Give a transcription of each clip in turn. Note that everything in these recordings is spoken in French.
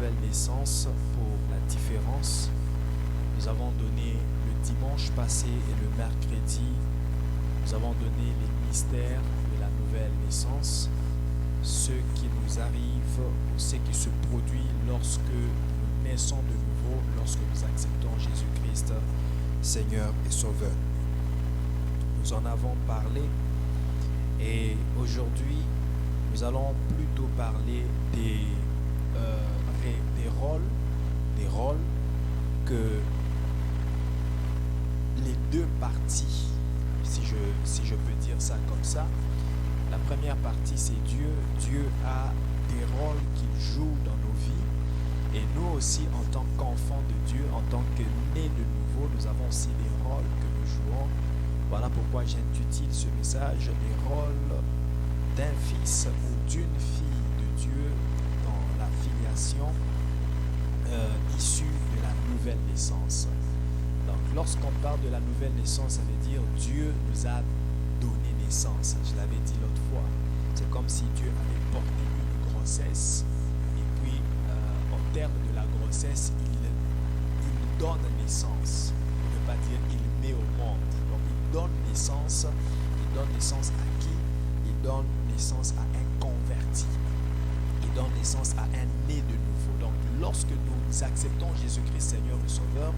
nouvelle naissance pour la différence. Nous avons donné le dimanche passé et le mercredi, nous avons donné les mystères de la nouvelle naissance, ce qui nous arrive ou ce qui se produit lorsque nous naissons de nouveau, lorsque nous acceptons Jésus-Christ, Seigneur et Sauveur. Nous en avons parlé et aujourd'hui, nous allons plutôt parler des rôles que les deux parties, si je peux dire ça comme ça. La première partie, c'est Dieu. Dieu a des rôles qu'il joue dans nos vies. Et nous aussi, en tant qu'enfants de Dieu, en tant que nés de nouveau, nous avons aussi des rôles que nous jouons. Voilà pourquoi j'intitule ce message « Les rôles d'un fils ou d'une fille de Dieu dans la filiation issue de la nouvelle naissance ». Donc, lorsqu'on parle de la nouvelle naissance, ça veut dire Dieu nous a donné naissance. Je l'avais dit l'autre fois. C'est comme si Dieu avait porté une grossesse et puis, au terme de la grossesse, il donne naissance. On ne peut pas dire il met au monde. Donc, il donne naissance. Il donne naissance à qui? Il donne naissance à un converti. Il donne naissance à un né de nouveau. Donc, lorsque nous acceptons Jésus-Christ Seigneur et Sauveur,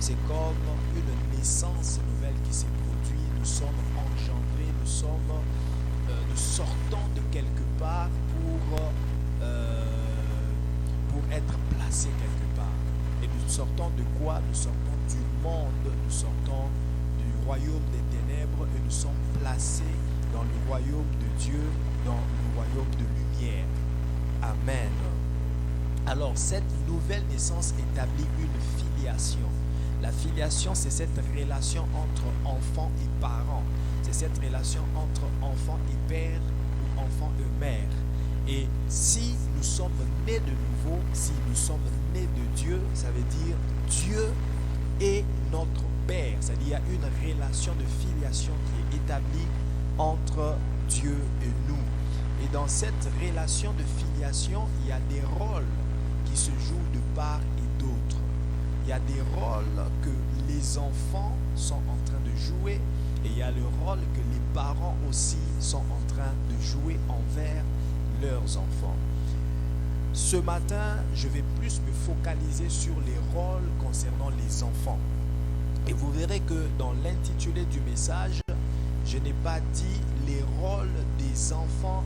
c'est comme une naissance nouvelle qui s'est produite. Nous sommes engendrés, nous sortons de quelque part pour être placés quelque part. Et nous sortons de quoi? Nous sortons du monde, nous sortons du royaume des ténèbres et nous sommes placés dans le royaume de Dieu, dans le royaume de lumière. Amen. Alors, cette nouvelle naissance établit une filiation. La filiation, c'est cette relation entre enfants et parents. C'est cette relation entre enfants et père ou enfants et mère. Et si nous sommes nés de nouveau, si nous sommes nés de Dieu, ça veut dire Dieu est notre Père. C'est-à-dire qu'il y a une relation de filiation qui est établie entre Dieu et nous. Et dans cette relation de filiation, il y a des rôles qui se jouent de part et d'autre. Il y a des rôles que les enfants sont en train de jouer et il y a le rôle que les parents aussi sont en train de jouer envers leurs enfants. Ce matin, je vais plus me focaliser sur les rôles concernant les enfants. Et vous verrez que dans l'intitulé du message, je n'ai pas dit les rôles des enfants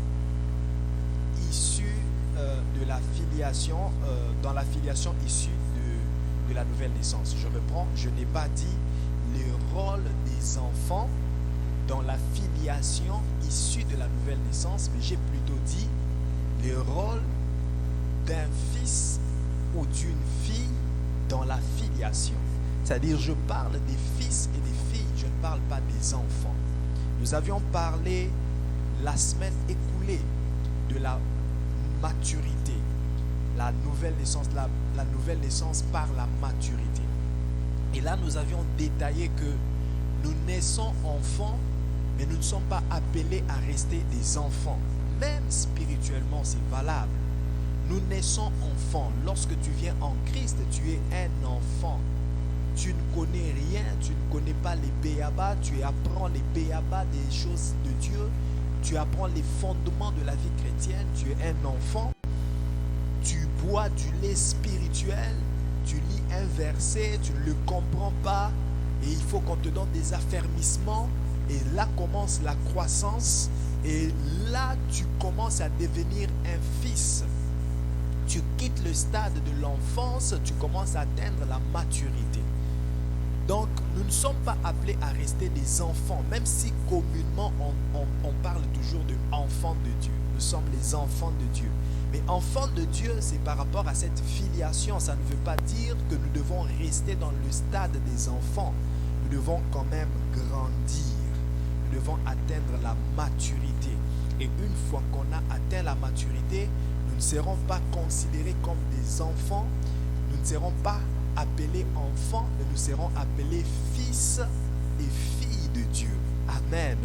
issus de la filiation, dans la filiation issue de la nouvelle naissance. Je reprends, je n'ai pas dit le rôle des enfants dans la filiation issue de la nouvelle naissance, mais j'ai plutôt dit le rôle d'un fils ou d'une fille dans la filiation. C'est-à-dire, je parle des fils et des filles, je ne parle pas des enfants. Nous avions parlé la semaine écoulée de la maturité, la nouvelle naissance, la nouvelle naissance par la maturité. Et là, nous avions détaillé que nous naissons enfants, mais nous ne sommes pas appelés à rester des enfants. Même spirituellement, c'est valable. Nous naissons enfants. Lorsque tu viens en Christ, tu es un enfant. Tu ne connais rien, tu ne connais pas les béabas, tu apprends les béabas des choses de Dieu, tu apprends les fondements de la vie chrétienne, tu es un enfant. Tu bois du lait spirituel, tu lis un verset, tu ne le comprends pas et il faut qu'on te donne des affermissements et là commence la croissance et là tu commences à devenir un fils. Tu quittes le stade de l'enfance, tu commences à atteindre la maturité. Donc nous ne sommes pas appelés à rester des enfants, même si communément on parle toujours de enfants de Dieu. Nous sommes les enfants de Dieu. Mais enfants de Dieu, c'est par rapport à cette filiation. Ça ne veut pas dire que nous devons rester dans le stade des enfants. Nous devons quand même grandir. Nous devons atteindre la maturité. Et une fois qu'on a atteint la maturité, nous ne serons pas considérés comme des enfants. Nous ne serons pas appelés enfants, mais nous serons appelés fils et filles de Dieu. Amen.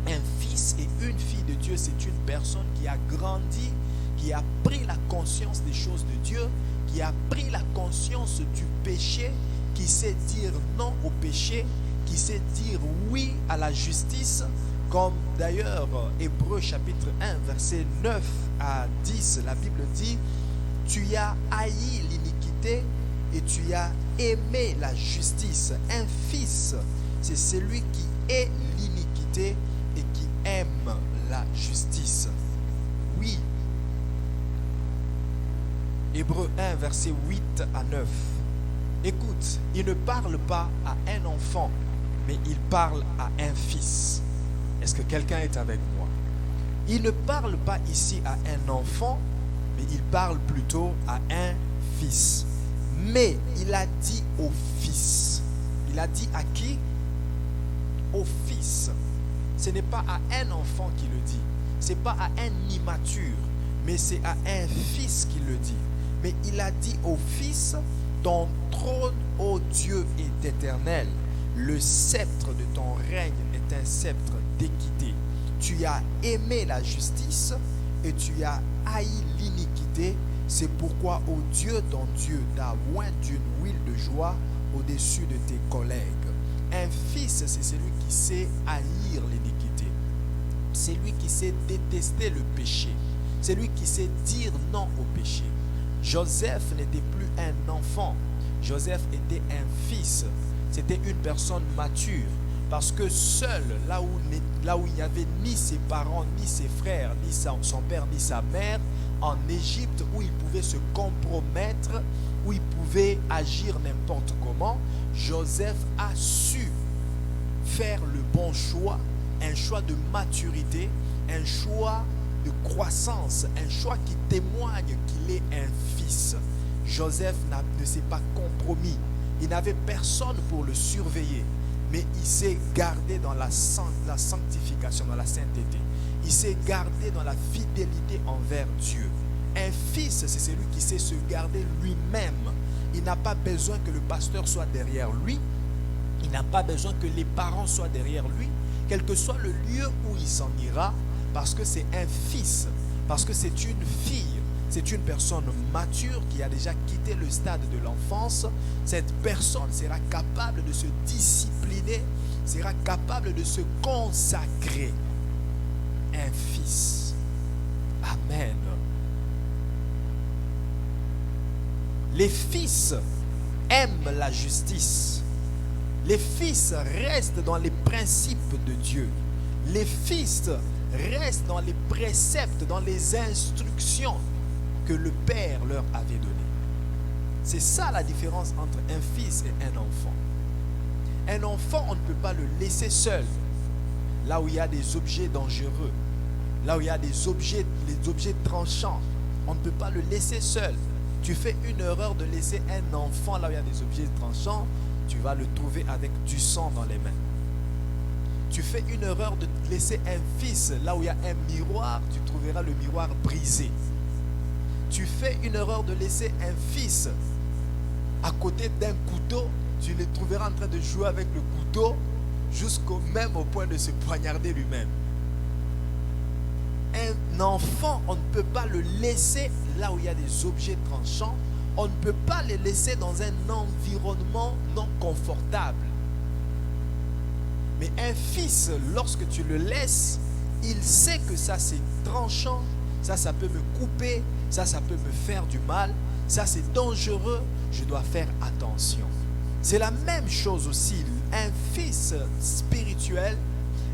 Un fils et une fille de Dieu, c'est une personne qui a grandi, qui a pris la conscience des choses de Dieu, qui a pris la conscience du péché, qui sait dire non au péché, qui sait dire oui à la justice, comme d'ailleurs Hébreux chapitre 1, verset 9 à 10, la Bible dit, tu as haï l'iniquité et tu as aimé la justice. Un fils, c'est celui qui hait l'iniquité et qui aime la justice. Oui. Hébreux 1, verset 8 à 9. Écoute, il ne parle pas à un enfant, mais il parle à un fils. Est-ce que quelqu'un est avec moi? Il ne parle pas ici à un enfant, mais il parle plutôt à un fils. Mais il a dit au fils. Il a dit à qui? Au fils. Ce n'est pas à un enfant qui le dit. Ce n'est pas à un immature, mais c'est à un fils qui le dit. Mais il a dit au fils, ton trône, ô Dieu, est éternel. Le sceptre de ton règne est un sceptre d'équité. Tu as aimé la justice et tu as haï l'iniquité. C'est pourquoi, ô Dieu, ton Dieu t'a oint d'une huile de joie au-dessus de tes collègues. Un fils, c'est celui qui sait haïr l'iniquité. C'est lui qui sait détester le péché. C'est lui qui sait dire non au péché. Joseph n'était plus un enfant. Joseph était un fils. C'était une personne mature. Parce que seul, là où il n'y avait ni ses parents, ni ses frères, ni son père, ni sa mère, en Égypte, où il pouvait se compromettre, où il pouvait agir n'importe comment, Joseph a su faire le bon choix, un choix de maturité, un choix de croissance, un choix qui témoigne qu'il est un fils. Joseph ne s'est pas compromis. Il n'avait personne pour le surveiller, mais il s'est gardé dans la sanctification, dans la sainteté. Il s'est gardé dans la fidélité envers Dieu. Un fils, c'est celui qui sait se garder lui-même. Il n'a pas besoin que le pasteur soit derrière lui. Il n'a pas besoin que les parents soient derrière lui, quel que soit le lieu où il s'en ira, parce que c'est un fils, parce que c'est une fille. C'est une personne mature qui a déjà quitté le stade de l'enfance. Cette personne sera capable de se discipliner, sera capable de se consacrer. Un fils. Amen. Les fils aiment la justice. Les fils restent dans les principes de Dieu. Les fils restent dans les préceptes, dans les instructions que le Père leur avait données. C'est ça la différence entre un fils et un enfant. Un enfant, on ne peut pas le laisser seul. Là où il y a des objets dangereux, là où il y a les objets tranchants, on ne peut pas le laisser seul. Tu fais une erreur de laisser un enfant là où il y a des objets tranchants, tu vas le trouver avec du sang dans les mains. Tu fais une erreur de laisser un fils là où il y a un miroir, tu trouveras le miroir brisé. Tu fais une erreur de laisser un fils à côté d'un couteau, tu le trouveras en train de jouer avec le couteau jusqu'au même au point de se poignarder lui-même. Un enfant, on ne peut pas le laisser là où il y a des objets tranchants. On ne peut pas le laisser dans un environnement non confortable. Mais un fils, lorsque tu le laisses, il sait que ça c'est tranchant, ça peut me couper, ça peut me faire du mal, ça c'est dangereux, je dois faire attention. C'est la même chose aussi, un fils spirituel,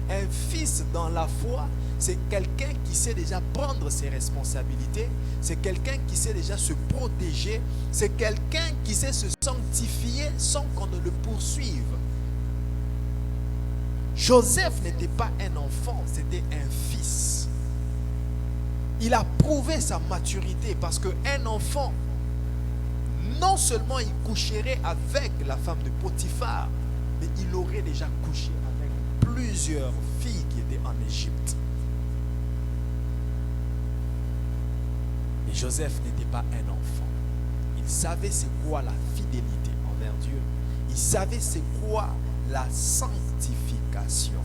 un fils dans la foi, c'est quelqu'un qui sait déjà prendre ses responsabilités, c'est quelqu'un qui sait déjà se protéger, c'est quelqu'un qui sait se sanctifier sans qu'on ne le poursuive. Joseph n'était pas un enfant, c'était un fils. Il a prouvé sa maturité parce qu'un enfant, non seulement il coucherait avec la femme de Potiphar, mais il aurait déjà couché avec plusieurs filles qui étaient en Égypte. Mais Joseph n'était pas un enfant. Il savait c'est quoi la fidélité envers Dieu. Il savait c'est quoi la sanctification.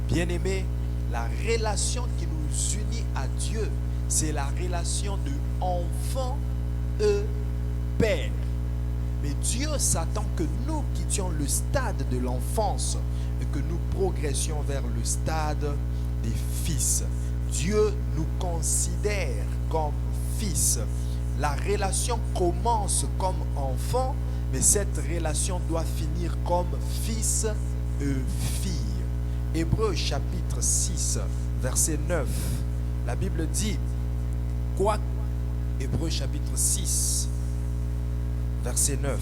Bien-aimé, la relation qui nous unit à Dieu, c'est la relation de enfant et père. Mais Dieu s'attend que nous quittions le stade de l'enfance et que nous progressions vers le stade des fils. Dieu nous considère comme fils. La relation commence comme enfant, mais cette relation doit finir comme fils et fille. Hébreux chapitre 6, verset 9. La Bible dit, quoi? Hébreux chapitre 6, verset 9.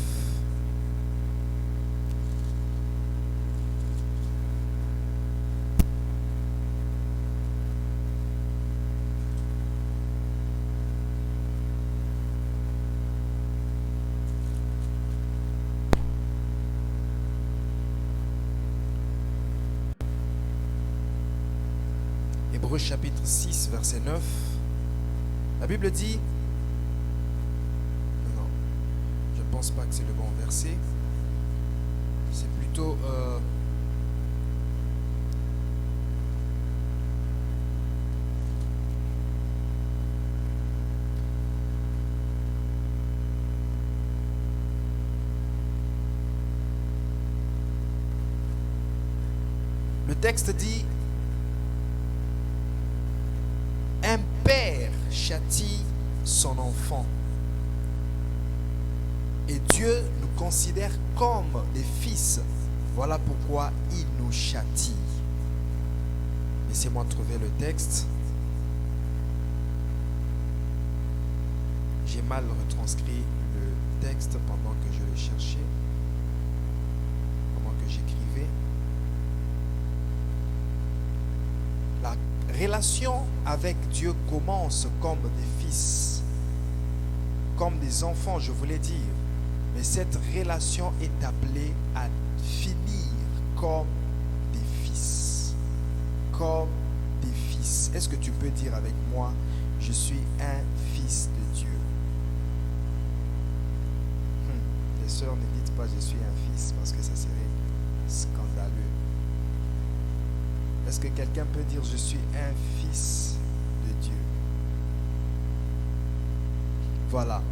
Hébreux chapitre 6, verset 9. La Bible dit, non, je ne pense pas que c'est le bon verset. C'est plutôt... le texte dit, un père châtie son enfant. Et Dieu nous considère comme des fils. Voilà pourquoi il nous châtie. Laissez-moi trouver le texte. J'ai mal retranscrit le texte pendant que je le cherchais, pendant que j'écrivais. La relation avec Dieu commence comme des fils, comme des enfants, je voulais dire. Mais cette relation est appelée à finir comme des fils. Comme des fils. Est-ce que tu peux dire avec moi, je suis un fils de Dieu? Les sœurs, ne dites pas je suis un fils parce que ça serait scandaleux. Est-ce que quelqu'un peut dire je suis un fils de Dieu? Voilà.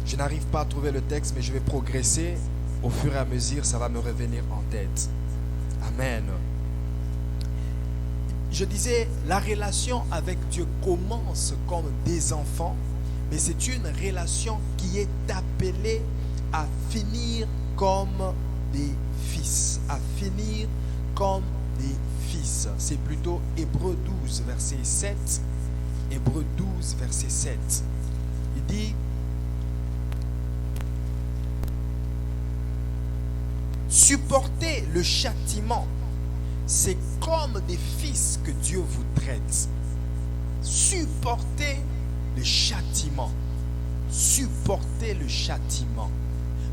Je n'arrive pas à trouver le texte, mais je vais progresser. Au fur et à mesure, ça va me revenir en tête. Amen. Je disais, la relation avec Dieu commence comme des enfants, mais c'est une relation qui est appelée à finir comme des fils. À finir comme des fils. C'est plutôt Hébreux 12, verset 7. Hébreux 12, verset 7. Il dit, supporter le châtiment, c'est comme des fils que Dieu vous traite. Supporter le châtiment. Supporter le châtiment.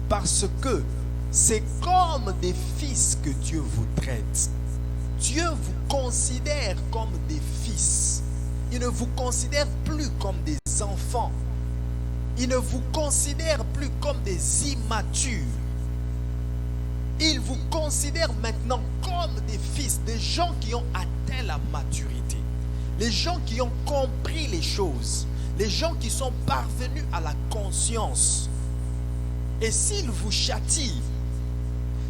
Parce que c'est comme des fils que Dieu vous traite. Dieu vous considère comme des fils. Il ne vous considère plus comme des enfants. Il ne vous considère plus comme des immatures. Il vous considère maintenant comme des fils, des gens qui ont atteint la maturité, les gens qui ont compris les choses, les gens qui sont parvenus à la conscience. Et s'il vous châtie,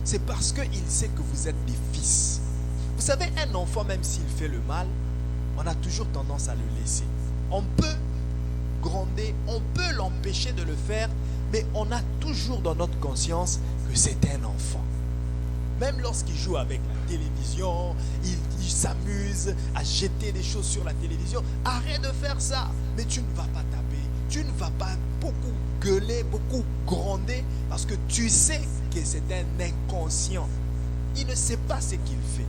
c'est parce qu'il sait que vous êtes des fils. Vous savez, un enfant, même s'il fait le mal, on a toujours tendance à le laisser. On peut gronder, on peut l'empêcher de le faire, mais on a toujours dans notre conscience que c'est un enfant. Même lorsqu'il joue avec la télévision, il s'amuse à jeter des choses sur la télévision. Arrête de faire ça. Mais tu ne vas pas taper. Tu ne vas pas beaucoup gueuler, beaucoup gronder. Parce que tu sais que c'est un inconscient. Il ne sait pas ce qu'il fait.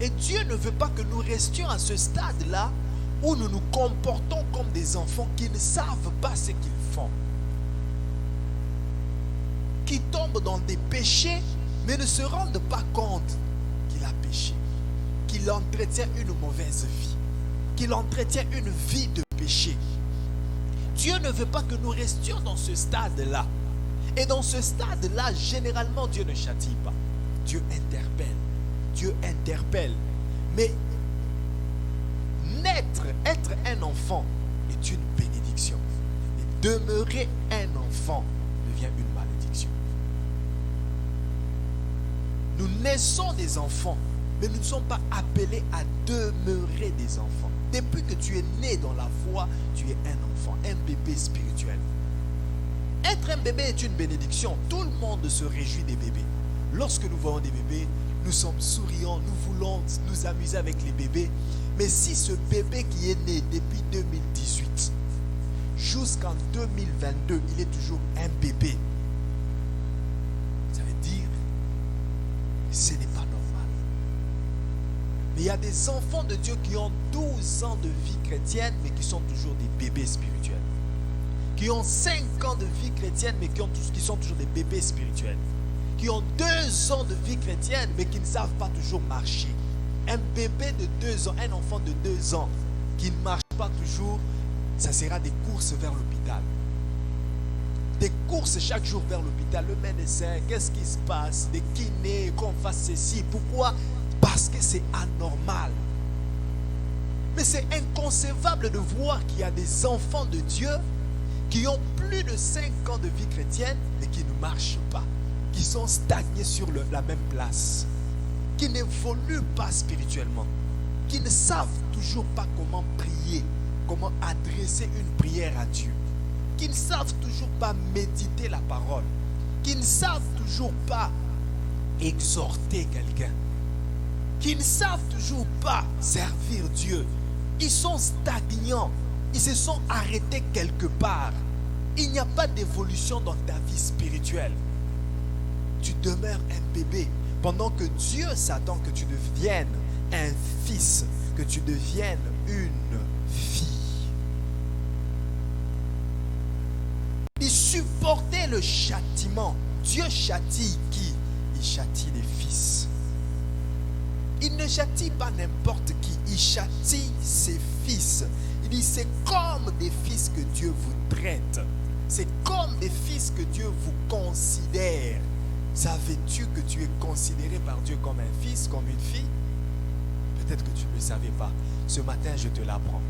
Et Dieu ne veut pas que nous restions à ce stade-là où nous nous comportons comme des enfants qui ne savent pas ce qu'ils font. Qui tombent dans des péchés, mais ne se rendent pas compte qu'il a péché, qu'il entretient une mauvaise vie, qu'il entretient une vie de péché. Dieu ne veut pas que nous restions dans ce stade-là. Et dans ce stade-là, généralement, Dieu ne châtie pas. Dieu interpelle. Dieu interpelle. Mais être un enfant est une bénédiction. Et demeurer un enfant devient une malédiction. Nous naissons des enfants, mais nous ne sommes pas appelés à demeurer des enfants. Depuis que tu es né dans la foi, tu es un enfant, un bébé spirituel. Être un bébé est une bénédiction. Tout le monde se réjouit des bébés. Lorsque nous voyons des bébés, nous sommes souriants, nous voulons nous amuser avec les bébés. Mais si ce bébé qui est né depuis 2018 jusqu'en 2022, il est toujours un bébé, ça veut dire que ce n'est pas normal. Mais il y a des enfants de Dieu qui ont 12 ans de vie chrétienne, mais qui sont toujours des bébés spirituels. Qui ont 5 ans de vie chrétienne, mais qui sont toujours des bébés spirituels. Qui ont 2 ans de vie chrétienne, mais qui ne savent pas toujours marcher. Un bébé de 2 ans, un enfant de 2 ans, qui ne marche pas toujours, ça sera des courses vers l'hôpital. Des courses chaque jour vers l'hôpital. Le médecin, qu'est-ce qui se passe? Des kinés, qu'on fasse ceci. Pourquoi? Parce que c'est anormal. Mais c'est inconcevable de voir qu'il y a des enfants de Dieu qui ont plus de 5 ans de vie chrétienne, mais qui ne marchent pas, qui sont stagnés sur la même place, qui n'évoluent pas spirituellement, qui ne savent toujours pas comment prier, comment adresser une prière à Dieu, qui ne savent toujours pas méditer la parole, qui ne savent toujours pas exhorter quelqu'un, qui ne savent toujours pas servir Dieu. Ils sont stagnants. Ils se sont arrêtés quelque part. Il n'y a pas d'évolution dans ta vie spirituelle. Tu demeures un bébé pendant que Dieu s'attend que tu deviennes un fils, que tu deviennes une fille. Il supportait le châtiment. Dieu châtie qui? Il châtie les fils. Il ne châtie pas n'importe qui. Il châtie ses fils. Il dit, c'est comme des fils que Dieu vous traite. C'est comme des fils que Dieu vous considère. Savais-tu que tu es considéré par Dieu comme un fils, comme une fille? Peut-être que tu ne le savais pas. Ce matin, je te l'apprends.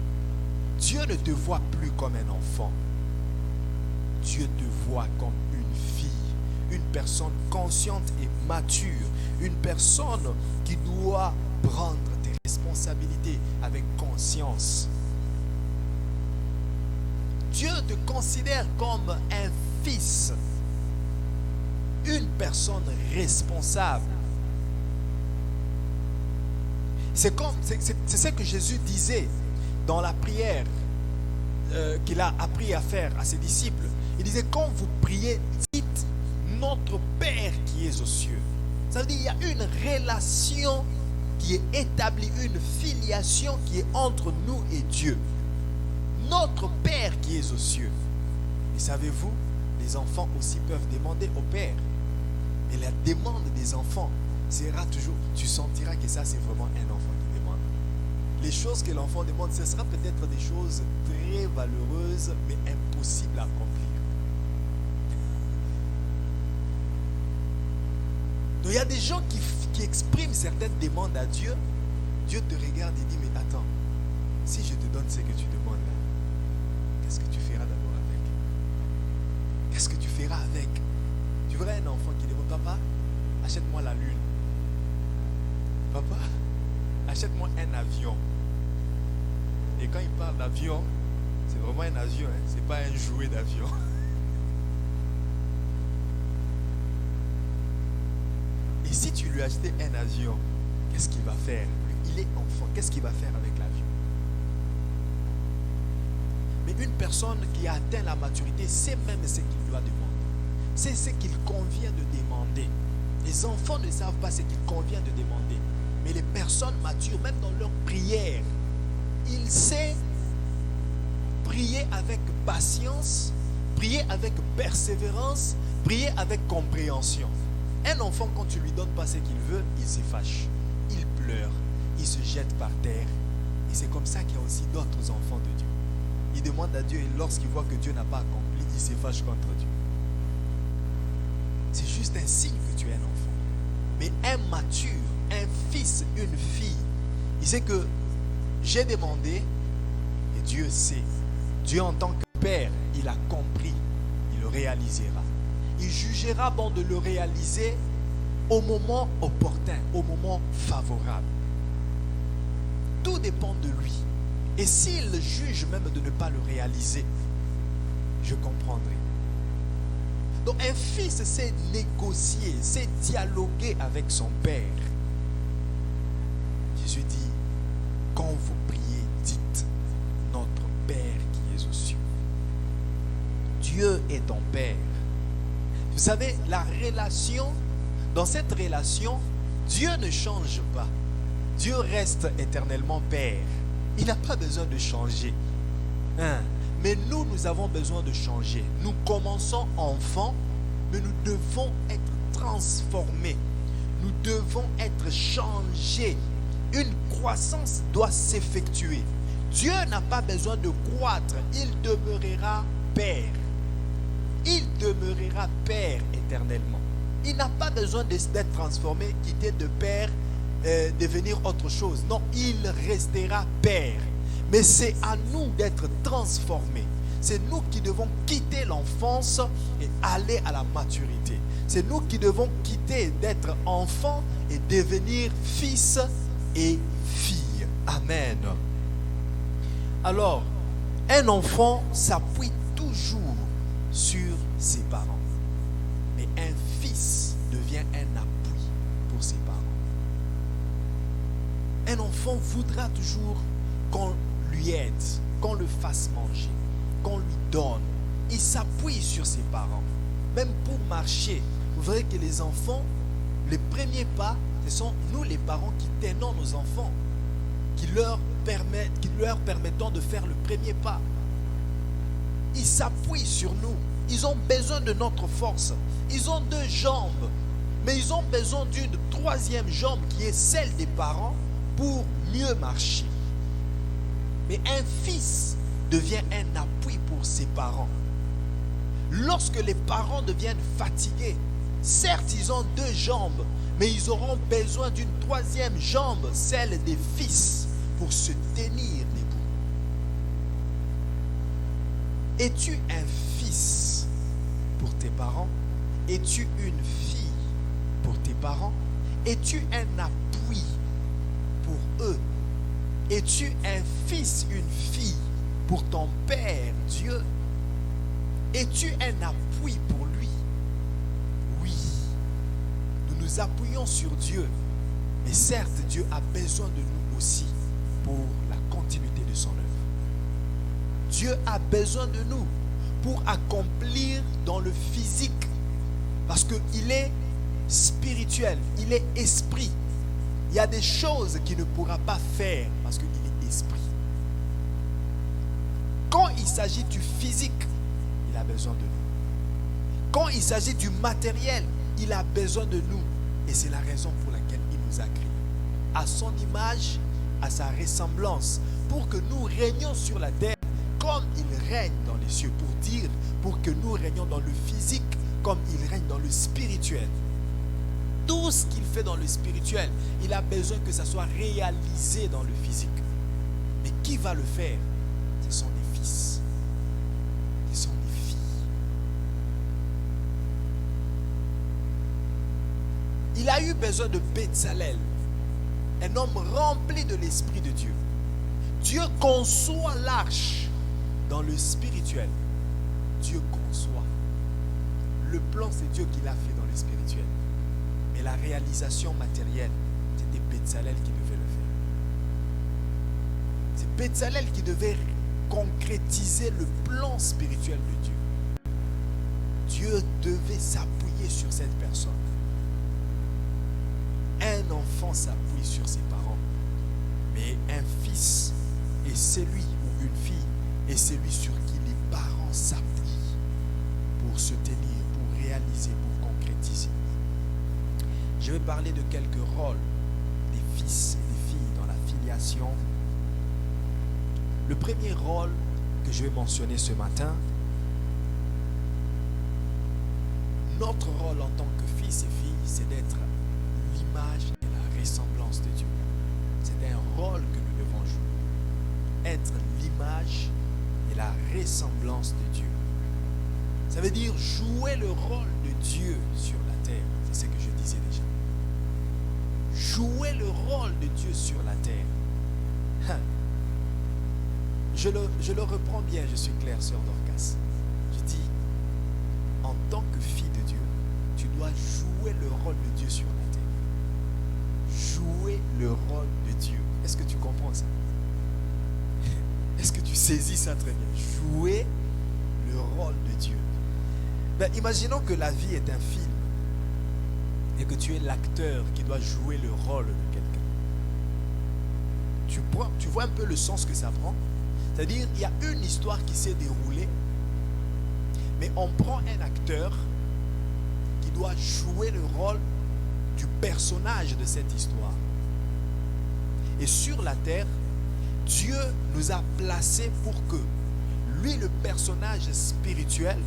Dieu ne te voit plus comme un enfant. Dieu te voit comme une fille. Une personne consciente et mature. Une personne qui doit prendre tes responsabilités avec conscience. Dieu te considère comme un fils, une personne responsable. C'est ce que Jésus disait dans la prière qu'il a appris à faire à ses disciples. Il disait, quand vous priez, dites notre Père qui est aux cieux. Ça veut dire qu'il y a une relation qui est établie, une filiation qui est entre nous et Dieu. Notre Père qui est aux cieux. Et savez-vous, les enfants aussi peuvent demander au Père. Et la demande des enfants sera toujours, tu sentiras que ça c'est vraiment un enfant qui demande. Les choses que l'enfant demande, ce sera peut-être des choses très valeureuses, mais impossibles à accomplir. Donc il y a des gens qui expriment certaines demandes à Dieu. Dieu te regarde et dit, mais attends, si je te donne ce que tu demandes là, qu'est-ce que tu feras d'abord avec? Qu'est-ce que tu feras avec? Tu verras un enfant qui dit, papa, achète-moi la lune. Papa, achète-moi un avion. Et quand il parle d'avion, c'est vraiment un avion, hein? C'est pas un jouet d'avion. Et si tu lui achetais un avion, qu'est-ce qu'il va faire? Il est enfant, qu'est-ce qu'il va faire avec l'avion? Mais une personne qui a atteint la maturité sait même ce qu'il doit demander. C'est ce qu'il convient de demander. Les enfants ne savent pas ce qu'il convient de demander. Mais les personnes matures, même dans leur prière, ils savent prier avec patience, prier avec persévérance, prier avec compréhension. Un enfant, quand tu ne lui donnes pas ce qu'il veut, il se fâche, il pleure, il se jette par terre. Et c'est comme ça qu'il y a aussi d'autres enfants de Dieu. Il demande à Dieu et lorsqu'il voit que Dieu n'a pas accompli, il se fâche contre Dieu. C'est juste un signe que tu es un enfant. Mais un mature, un fils, une fille, il sait que j'ai demandé, Dieu sait. Dieu en tant que Père, il a compris, il le réalisera. Il jugera bon de le réaliser au moment opportun, au moment favorable. Tout dépend de lui. Et s'il juge même de ne pas le réaliser, je comprendrai. Donc un fils sait négocier, sait dialoguer avec son père. Jésus dit, quand vous priez, dites, notre Père qui es aux cieux. Dieu est ton Père. Vous savez, la relation, dans cette relation, Dieu ne change pas. Dieu reste éternellement Père. Il n'a pas besoin de changer. Mais nous avons besoin de changer. Nous commençons enfants, mais nous devons être transformés. Nous devons être changés. Une croissance doit s'effectuer. Dieu n'a pas besoin de croître. Il demeurera Père. Il demeurera Père éternellement. Il n'a pas besoin d'être transformé, quitter de Père, devenir autre chose. Non, il restera Père. Mais c'est à nous d'être transformés. C'est nous qui devons quitter l'enfance et aller à la maturité. C'est nous qui devons quitter d'être enfants et devenir fils et filles. Amen. Alors, un enfant s'appuie toujours sur ses parents. Mais un fils devient un appui pour ses parents. Un enfant voudra toujours qu'on lui aide, qu'on le fasse manger, qu'on lui donne. Il s'appuie sur ses parents. Même pour marcher, vous verrez que les enfants, les premiers pas, ce sont nous les parents qui tenons nos enfants, qui leur permettons de faire le premier pas. Ils s'appuient sur nous. Ils ont besoin de notre force. Ils ont 2 jambes, mais ils ont besoin d'une 3e jambe qui est celle des parents pour mieux marcher. Mais un fils devient un appui pour ses parents. Lorsque les parents deviennent fatigués, certes ils ont 2 jambes, mais ils auront besoin d'une 3e jambe, celle des fils, pour se tenir debout. Es-tu un fils pour tes parents? Es-tu une fille pour tes parents? Es-tu un appui pour eux? Es-tu un fils, une fille pour ton Père Dieu? Es-tu un appui pour lui? Oui. Nous nous appuyons sur Dieu. Mais certes, Dieu a besoin de nous aussi pour la continuité de son œuvre. Dieu a besoin de nous pour accomplir dans le physique. Parce qu'il est spirituel, il est esprit. Il y a des choses qu'il ne pourra pas faire parce qu'il est esprit. Quand il s'agit du physique, il a besoin de nous. Quand il s'agit du matériel, il a besoin de nous. Et c'est la raison pour laquelle il nous a créés. À son image, à sa ressemblance, pour que nous régnions sur la terre comme il règne dans les cieux. Pour que nous régnions dans le physique comme il règne dans le spirituel. Tout ce qu'il fait dans le spirituel, il a besoin que ça soit réalisé dans le physique. Mais qui va le faire? Ce sont les fils. Ce sont les filles. Il a eu besoin de Bezalel, un homme rempli de l'Esprit de Dieu. Dieu conçoit l'arche dans le spirituel. Dieu conçoit. Le plan, c'est Dieu qui l'a fait dans le spirituel. Mais la réalisation matérielle, c'était Bezalel qui devait le faire. C'est Bezalel qui devait concrétiser le plan spirituel de Dieu. Dieu devait s'appuyer sur cette personne. Un enfant s'appuie sur ses parents, mais un fils est celui ou une fille est celui sur qui les parents s'appuient pour se tenir, pour réaliser, pour concrétiser. Je vais parler de quelques rôles des fils et des filles dans la filiation. Le premier rôle que je vais mentionner ce matin, notre rôle en tant que fils et filles, c'est d'être l'image et la ressemblance de Dieu. C'est un rôle que nous devons jouer. être l'image et la ressemblance de Dieu. Ça veut dire jouer le rôle de Dieu sur la terre. C'est ce que je disais déjà. Jouer le rôle de Dieu sur la terre. Je le reprends bien, je suis clair, sœur Dorcas. Je dis, en tant que fille de Dieu, tu dois jouer le rôle de Dieu sur la terre. Jouer le rôle de Dieu. Est-ce que tu comprends ça? Est-ce que tu saisis ça très bien? Jouer le rôle de Dieu. Ben, imaginons que la vie est un film et que tu es l'acteur qui doit jouer le rôle de quelqu'un. Tu vois un peu le sens que ça prend? C'est-à-dire, il y a une histoire qui s'est déroulée, mais on prend un acteur qui doit jouer le rôle du personnage de cette histoire. Et sur la terre, Dieu nous a placés pour que lui, le personnage spirituel,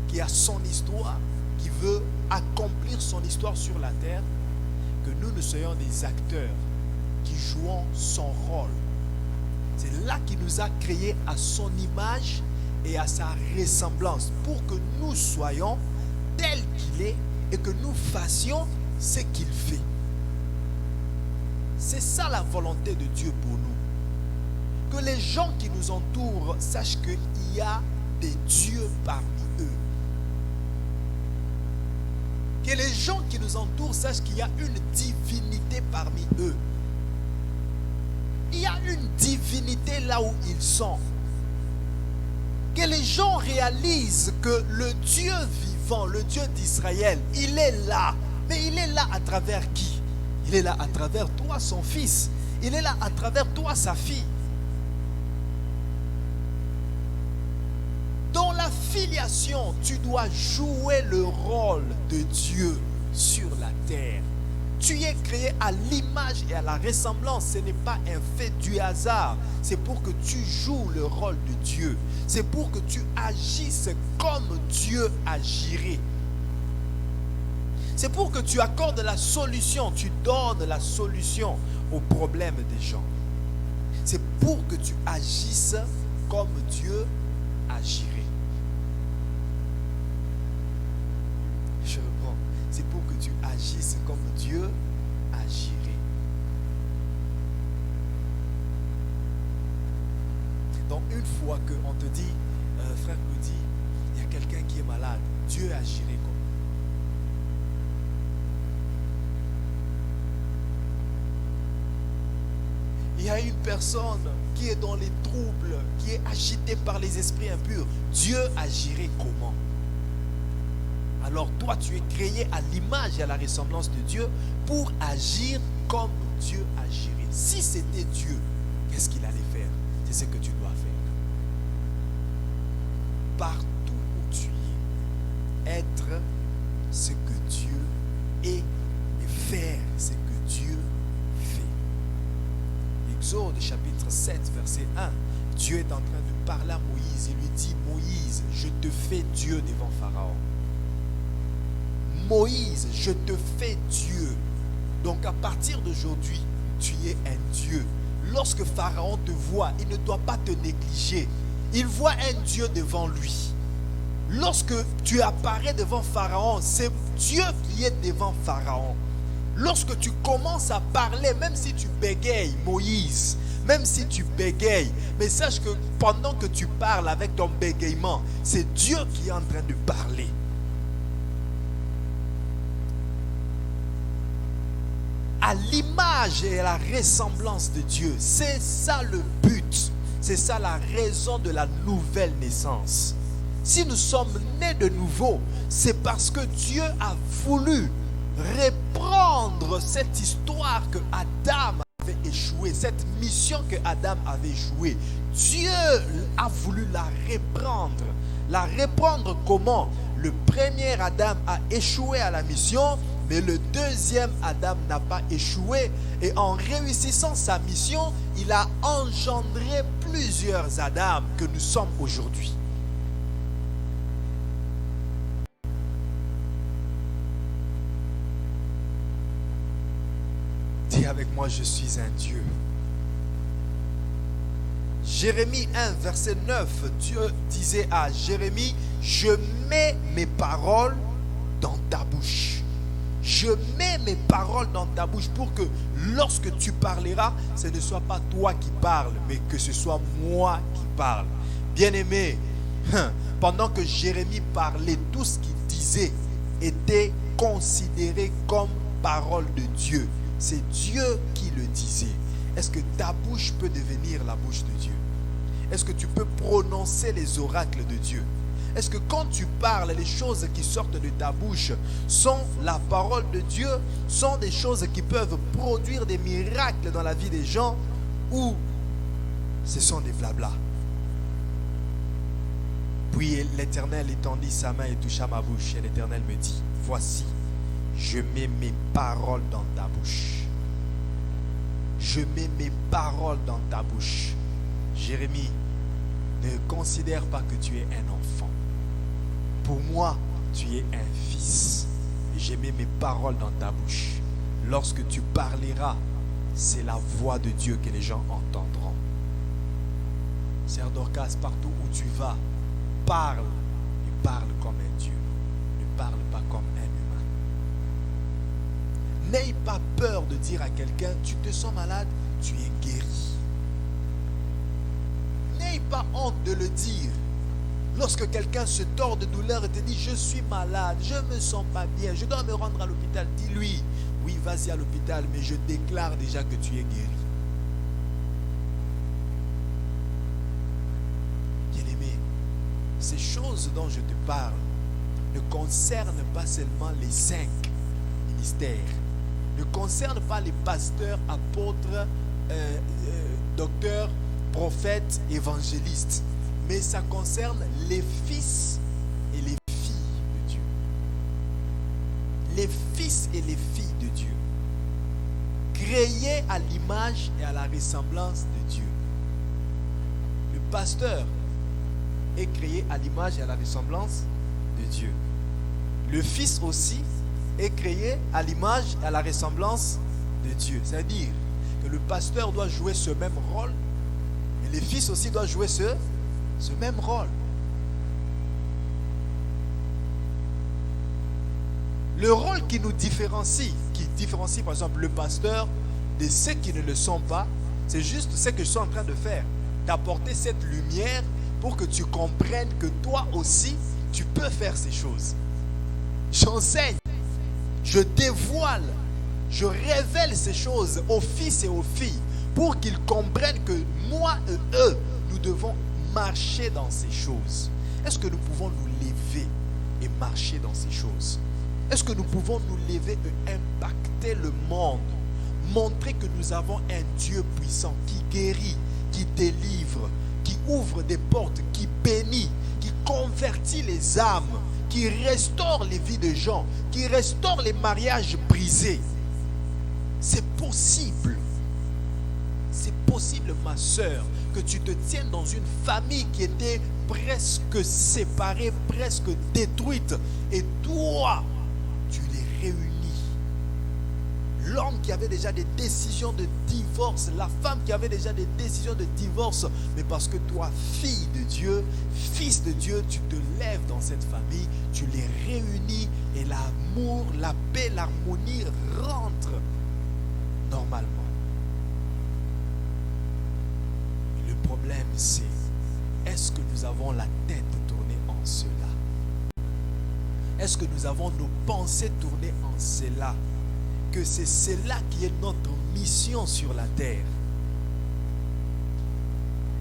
qui a son histoire, qui veut accomplir son histoire sur la terre, que nous soyons des acteurs qui jouons son rôle. C'est là qu'il nous a créés à son image et à sa ressemblance pour que nous soyons tels qu'il est et que nous fassions ce qu'il fait. C'est ça la volonté de Dieu pour nous. Que les gens qui nous entourent sachent qu'il y a des dieux parmi eux. Que les gens qui nous entourent sachent qu'il y a une divinité parmi eux. Il y a une divinité là où ils sont. Que les gens réalisent que le Dieu vivant, le Dieu d'Israël, il est là. Mais il est là à travers qui? Il est là à travers toi, son fils. Il est là à travers toi, sa fille. Dans la filiation, tu dois jouer le rôle de Dieu sur la terre. Tu es créé à l'image et à la ressemblance. Ce n'est pas un fait du hasard. C'est pour que tu joues le rôle de Dieu. C'est pour que tu agisses comme Dieu agirait. C'est pour que tu accordes la solution. Tu donnes la solution aux problèmes des gens. C'est pour que tu agisses comme Dieu agirait. Je reprends. C'est pour que tu agisses comme Dieu agirait. Donc une fois qu'on te dit, frère Claudie, il y a quelqu'un qui est malade, Dieu agirait comme. Il y a une personne qui est dans les troubles, qui est agitée par les esprits impurs, Dieu agirait comment? Alors toi, tu es créé à l'image et à la ressemblance de Dieu pour agir comme Dieu agirait. Si c'était Dieu, qu'est-ce qu'il allait faire? C'est ce que tu dois faire. Partout où tu es, être ce que Dieu est et faire ce que Dieu fait. Exode chapitre 7, verset 1. Dieu est en train de parler à Moïse. Il lui dit, Moïse, je te fais Dieu devant Pharaon. Moïse, je te fais Dieu. Donc à partir d'aujourd'hui, tu es un Dieu. Lorsque Pharaon te voit, il ne doit pas te négliger. Il voit un Dieu devant lui. Lorsque tu apparais devant Pharaon, c'est Dieu qui est devant Pharaon. Lorsque tu commences à parler, même si tu bégayes, Moïse, même si tu bégayes, mais sache que pendant que tu parles avec ton bégaiement, c'est Dieu qui est en train de parler. À l'image et à la ressemblance de Dieu. C'est ça le but. C'est ça la raison de la nouvelle naissance. Si nous sommes nés de nouveau, c'est parce que Dieu a voulu reprendre cette histoire que Adam avait échoué, cette mission que Adam avait échoué. Dieu a voulu la reprendre. La reprendre comment? Le premier Adam a échoué à la mission, mais le deuxième Adam n'a pas échoué. Et en réussissant sa mission, il a engendré plusieurs Adam que nous sommes aujourd'hui. Dis avec moi, je suis un Dieu. Jérémie 1, verset 9, Dieu disait à Jérémie, je mets mes paroles dans ta bouche. Je mets mes paroles dans ta bouche pour que lorsque tu parleras, ce ne soit pas toi qui parles, mais que ce soit moi qui parle. Bien-aimé, pendant que Jérémie parlait, tout ce qu'il disait était considéré comme parole de Dieu. C'est Dieu qui le disait. Est-ce que ta bouche peut devenir la bouche de Dieu? Est-ce que tu peux prononcer les oracles de Dieu? Est-ce que quand tu parles, les choses qui sortent de ta bouche sont la parole de Dieu, sont des choses qui peuvent produire des miracles dans la vie des gens, ou ce sont des blablas? Puis l'Éternel étendit sa main et toucha ma bouche. Et l'Éternel me dit, voici, je mets mes paroles dans ta bouche. Je mets mes paroles dans ta bouche. Jérémie, ne considère pas que tu es un enfant. Pour moi, tu es un fils. Et j'ai mis mes paroles dans ta bouche. Lorsque tu parleras, c'est la voix de Dieu que les gens entendront. Sœur Dorcas, partout où tu vas, parle et parle comme un Dieu. Ne parle pas comme un humain. N'aie pas peur de dire à quelqu'un, tu te sens malade, tu es guéri. N'aie pas honte de le dire. Lorsque quelqu'un se tord de douleur et te dit, je suis malade, je ne me sens pas bien, je dois me rendre à l'hôpital, dis-lui, oui, vas-y à l'hôpital, mais je déclare déjà que tu es guéri. Bien-aimé, ces choses dont je te parle ne concernent pas seulement les 5 ministères, ne concernent pas les pasteurs, apôtres, docteurs, prophètes, évangélistes, mais ça concerne les fils et les filles de Dieu. Les fils et les filles de Dieu, créés à l'image et à la ressemblance de Dieu. Le pasteur est créé à l'image et à la ressemblance de Dieu. Le fils aussi est créé à l'image et à la ressemblance de Dieu. C'est-à-dire que le pasteur doit jouer ce même rôle, et les fils aussi doivent jouer ce même rôle. Le rôle qui nous différencie, par exemple le pasteur de ceux qui ne le sont pas, c'est juste ce que je suis en train de faire, d'apporter cette lumière pour que tu comprennes que toi aussi, tu peux faire ces choses. J'enseigne, je dévoile, je révèle ces choses aux fils et aux filles pour qu'ils comprennent que moi et eux, nous devons marcher dans ces choses. Est-ce que nous pouvons nous lever et marcher dans ces choses? Est-ce que nous pouvons nous lever et impacter le monde? Montrer que nous avons un Dieu puissant qui guérit, qui délivre, qui ouvre des portes, qui bénit, qui convertit les âmes, qui restaure les vies de gens, qui restaure les mariages brisés. C'est possible. C'est possible, ma sœur, que tu te tiennes dans une famille qui était presque séparée, presque détruite, et toi, tu les réunis. L'homme qui avait déjà des décisions de divorce, la femme qui avait déjà des décisions de divorce, mais parce que toi, fille de Dieu, fils de Dieu, tu te lèves dans cette famille, tu les réunis, et l'amour, la paix, l'harmonie rentrent normalement. Le problème, c'est, est-ce que nous avons la tête tournée en cela? Est-ce que nous avons nos pensées tournées en cela? Que c'est cela qui est notre mission sur la terre?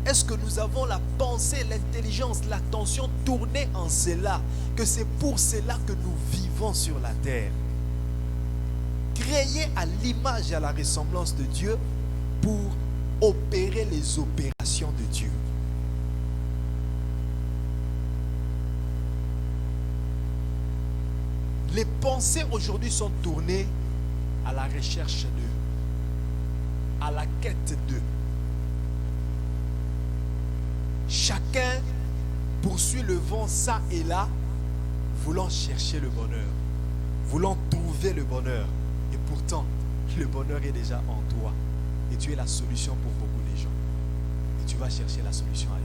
Est-ce que nous avons la pensée, l'intelligence, l'attention tournée en cela? Que c'est pour cela que nous vivons sur la terre? Créés à l'image et à la ressemblance de Dieu pour opérer les opérations de Dieu. Les pensées aujourd'hui sont tournées à la recherche d'eux, à la quête d'eux. Chacun poursuit le vent ça et là, voulant chercher le bonheur, voulant trouver le bonheur. Et pourtant, le bonheur est déjà en toi. Et tu es la solution pour beaucoup de gens. Et tu vas chercher la solution ailleurs.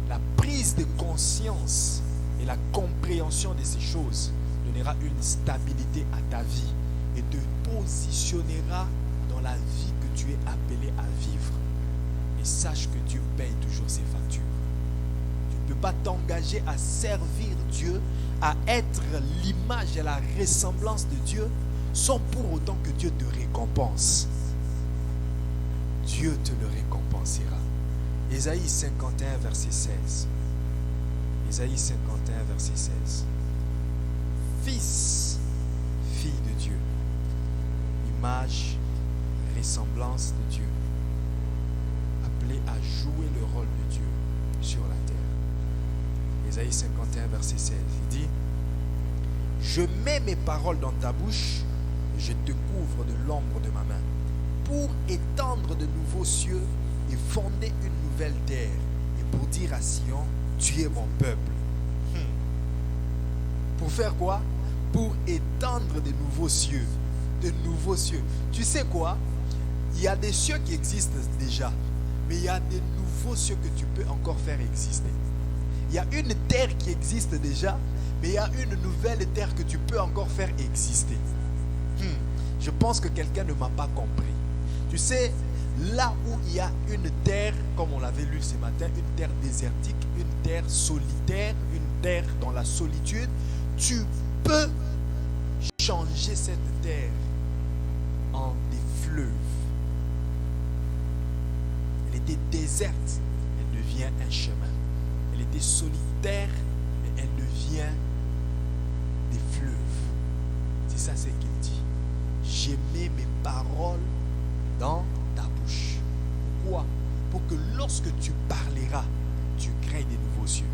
La prise de conscience et la compréhension de ces choses donnera une stabilité à ta vie et te positionnera dans la vie que tu es appelé à vivre. Et sache que Dieu paye toujours ses factures. Tu ne peux pas t'engager à servir Dieu, à être l'image et la ressemblance de Dieu sans pour autant que Dieu te récompense. Dieu te le récompensera. Ésaïe 51, verset 16. Ésaïe 51, verset 16. Fils, fille de Dieu, image, ressemblance de Dieu, appelé à jouer le rôle de Dieu sur la terre. Ésaïe 51, verset 16, il dit: je mets mes paroles dans ta bouche, et je te couvre de l'ombre de ma main, pour étendre de nouveaux cieux et fonder une nouvelle terre, et pour dire à Sion, tu es mon peuple. Pour faire quoi? Pour étendre de nouveaux cieux. De nouveaux cieux. Tu sais quoi? Il y a des cieux qui existent déjà, mais il y a des nouveaux cieux que tu peux encore faire exister. Il y a une terre qui existe déjà, mais il y a une nouvelle terre que tu peux encore faire exister. Je pense que quelqu'un ne m'a pas compris. Tu sais, là où il y a une terre, comme on l'avait lu ce matin, une terre désertique, une terre solitaire, une terre dans la solitude, tu peux changer cette terre en des fleuves. Elle était déserte, elle devient un chemin. Elle était solitaire, mais elle devient des fleuves. C'est ça ce qu'il dit. J'ai mis mes paroles dans ta bouche. Pourquoi? Pour que lorsque tu parleras, tu crées des nouveaux cieux.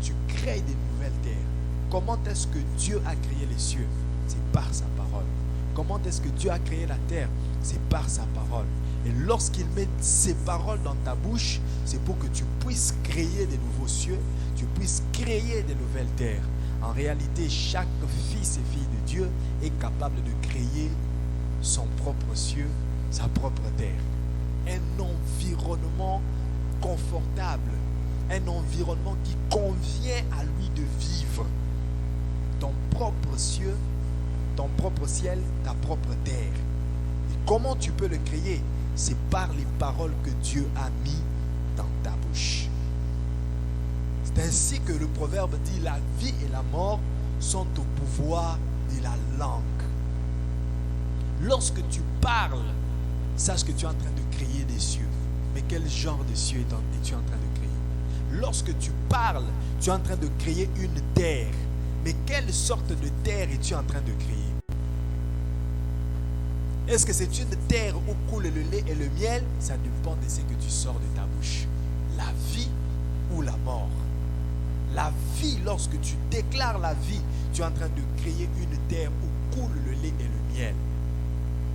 Tu crées des nouvelles terres. Comment est-ce que Dieu a créé les cieux? C'est par sa parole. Comment est-ce que Dieu a créé la terre? C'est par sa parole. Et lorsqu'il met ses paroles dans ta bouche, c'est pour que tu puisses créer des nouveaux cieux, tu puisses créer des nouvelles terres. En réalité, chaque fils et fille de Dieu est capable de créer son propre cieux, sa propre terre. Un environnement confortable, un environnement qui convient à lui de vivre. Ton propre cieux, ton propre ciel, ta propre terre. Et comment tu peux le créer? C'est par les paroles que Dieu a mis dans ta bouche. C'est ainsi que le proverbe dit: la vie et la mort sont au pouvoir de la langue. Lorsque tu parles, sache que tu es en train de créer des cieux. Mais quel genre de cieux es-tu en train de créer? Lorsque tu parles, tu es en train de créer une terre. Mais quelle sorte de terre es-tu en train de créer? Est-ce que c'est une terre où coule le lait et le miel? Ça dépend de ce que tu sors de ta bouche. La vie ou la mort? La vie, lorsque tu déclares la vie, tu es en train de créer une terre où coule le lait et le miel.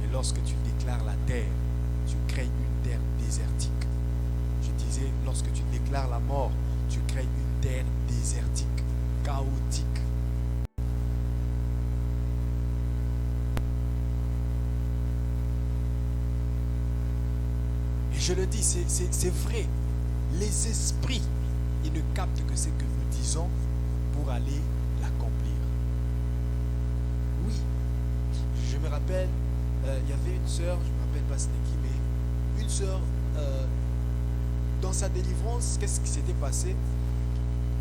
Et lorsque tu déclares la terre, tu crées une terre désertique. Je disais, lorsque tu déclares la mort, tu crées une terre désertique, chaotique. Et je le dis, c'est vrai. Les esprits, ils ne captent que ce que nous disons pour aller l'accomplir. Oui, je me rappelle, il y avait une sœur, je ne me rappelle pas c'était qui, mais une sœur, dans sa délivrance, qu'est-ce qui s'était passé?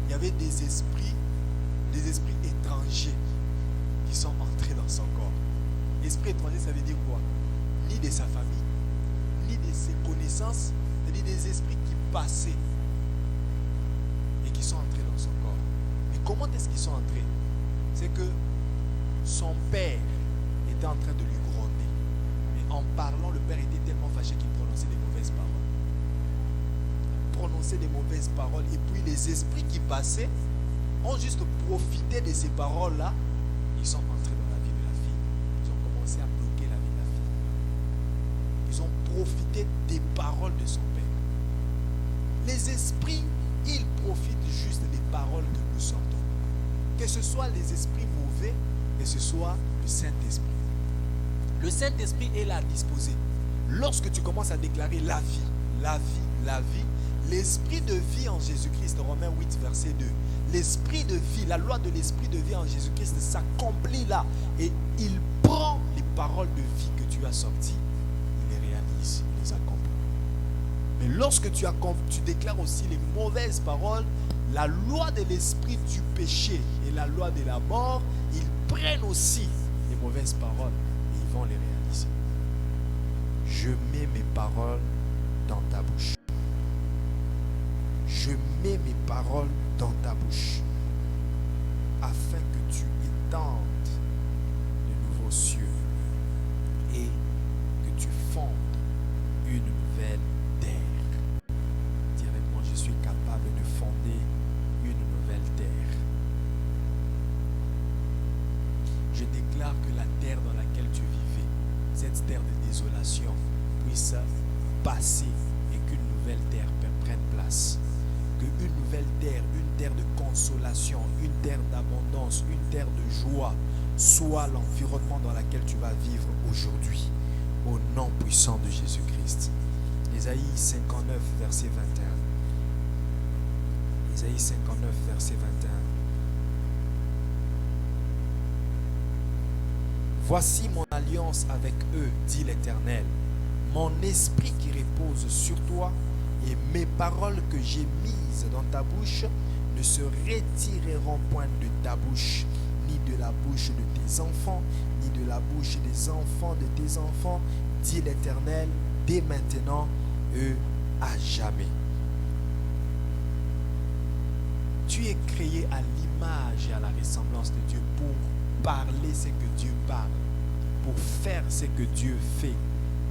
Il y avait des esprits étrangers qui sont entrés dans son corps. Esprit étranger, ça veut dire quoi? Ni de sa famille, ni de ses connaissances, c'est-à-dire des esprits qui passaient et qui sont entrés dans son corps. Et comment est-ce qu'ils sont entrés? C'est que son père était en train de lui gronder. Et en parlant, le père était tellement fâché qu'il prononçait des mauvaises paroles. Prononçait des mauvaises paroles. Et puis les esprits qui passaient ont juste profité de ces paroles-là. Ils sont entrés dans la vie de la fille. Ils ont commencé à bloquer la vie de la fille. Ils ont profité des paroles de son père. Les esprits, ils profitent juste des paroles que nous sortons. Que ce soit les esprits mauvais, que ce soit le Saint-Esprit. Le Saint-Esprit est là à disposer. Lorsque tu commences à déclarer la vie, la vie, la vie, l'esprit de vie en Jésus-Christ, Romains 8, verset 2, l'esprit de vie, la loi de l'esprit de vie en Jésus-Christ s'accomplit là. Et il prend les paroles de vie que tu as sorties, il les réalise, il les accomplit. Mais lorsque tu déclares aussi les mauvaises paroles, la loi de l'esprit du péché et la loi de la mort, ils prennent aussi les mauvaises paroles et ils vont les réaliser. Je mets mes paroles dans ta bouche. Je mets mes paroles dans ta bouche afin que tu étendes de nouveaux cieux et que tu fondes une nouvelle terre. Dis avec moi, je suis capable de fonder une nouvelle terre. Je déclare que la terre dans laquelle tu vivais, cette terre de désolation, puisse passer et qu'une nouvelle terre prenne place. Qu'une nouvelle terre, une terre de consolation, une terre d'abondance, une terre de joie soit l'environnement dans lequel tu vas vivre aujourd'hui. Au nom puissant de Jésus-Christ. Ésaïe 59, verset 21. Ésaïe 59, verset 21. Voici mon alliance avec eux, dit l'Éternel. Mon esprit qui repose sur toi et mes paroles que j'ai mises dans ta bouche ne se retireront point de ta bouche, ni de la bouche de tes enfants, ni de la bouche des enfants de tes enfants, dit l'Éternel, dès maintenant et à jamais. Tu es créé à l'image et à la ressemblance de Dieu pour parler ce que Dieu parle, pour faire ce que Dieu fait,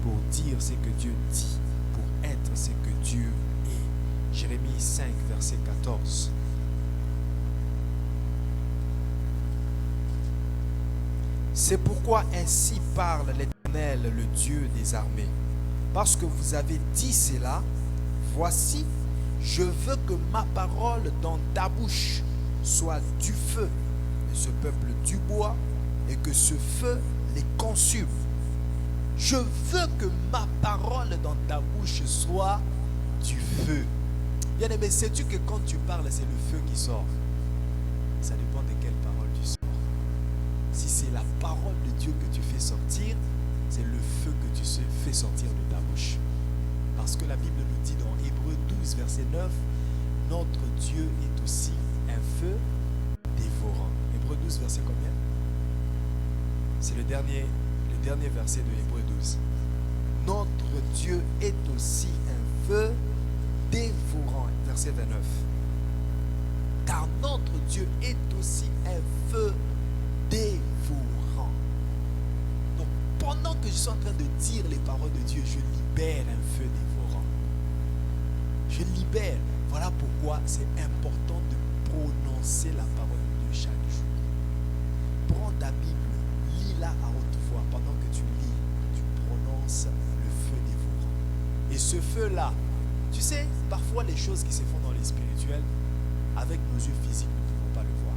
pour dire ce que Dieu dit, pour être ce que Dieu est. Jérémie 5, verset 14. C'est pourquoi ainsi parle l'Éternel, le Dieu des armées. Parce que vous avez dit cela, voici, je veux que ma parole dans ta bouche soit du feu, et ce peuple du bois, et que ce feu les consume. Je veux que ma parole dans ta bouche soit du feu. Bien-aimé, sais-tu que quand tu parles, c'est le feu qui sort? Ça dépend de quelle parole tu sors. Si c'est la parole de Dieu que tu fais sortir, c'est le feu que tu fais sortir de ta bouche. Parce que la Bible nous dit dans Hébreux 12, verset 9, notre Dieu est aussi un feu dévorant. Hébreux 12, verset combien? C'est le dernier verset de Hébreux 12. Notre Dieu est aussi un feu dévorant. Verset 29. Car notre Dieu est aussi un feu dévorant. Donc pendant que je suis en train de dire les paroles de Dieu, je libère un feu dévorant. Je libère. Voilà pourquoi c'est important de prononcer la parole de Dieu chaque jour. Prends ta Bible, lis-la à haute voix. Pendant que tu lis, tu prononces le feu dévorant. Et ce feu-là, tu sais, parfois les choses qui se font dans les spirituels, avec nos yeux physiques, nous ne pouvons pas le voir.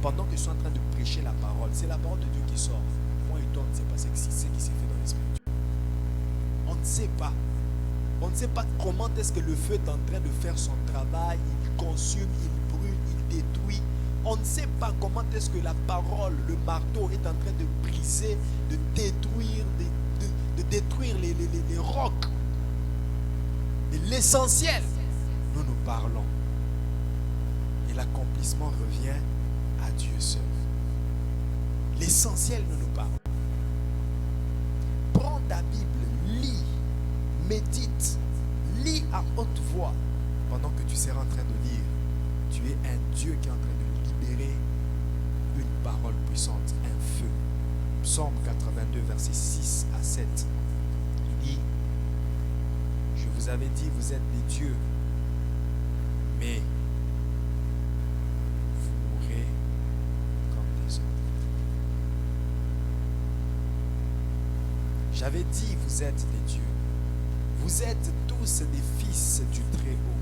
Pendant que je suis en train de prêcher la parole, c'est la parole de Dieu qui sort. Moi et toi, on ne sait pas ce qui s'est fait dans les spirituels. On ne sait pas. On ne sait pas comment est-ce que le feu est en train de faire son travail. Il consume, il brûle, il détruit. On ne sait pas comment est-ce que la parole, le marteau est en train de briser, de détruire, de détruire les rocs. Et l'essentiel, nous parlons. Et l'accomplissement revient à Dieu seul. L'essentiel, nous parlons. Prends ta Bible, lis, médite, lis à haute voix. Pendant que tu seras en train de lire, tu es un Dieu qui est en train de libérer une parole puissante, un feu. Psaume 82, versets 6 à 7. Il dit, je vous avais dit, vous êtes des dieux, mais vous mourrez comme des hommes. J'avais dit, vous êtes des dieux. Vous êtes tous des fils du Très-Haut.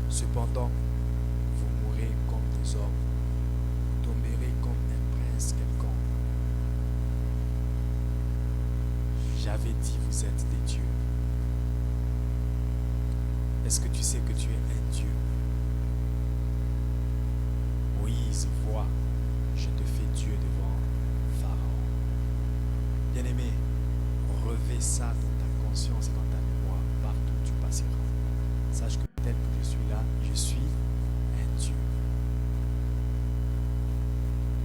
Cependant, vous mourrez comme des hommes. Vous tomberez comme un prince quelconque. J'avais fait dit, vous êtes des dieux. Est-ce que tu sais que tu es un Dieu? Moïse voit, je te fais Dieu devant Pharaon. Bien-aimé, revêt ça dans ta conscience et dans ta mémoire, partout où tu passeras. Sache que tel que je suis là, je suis un Dieu.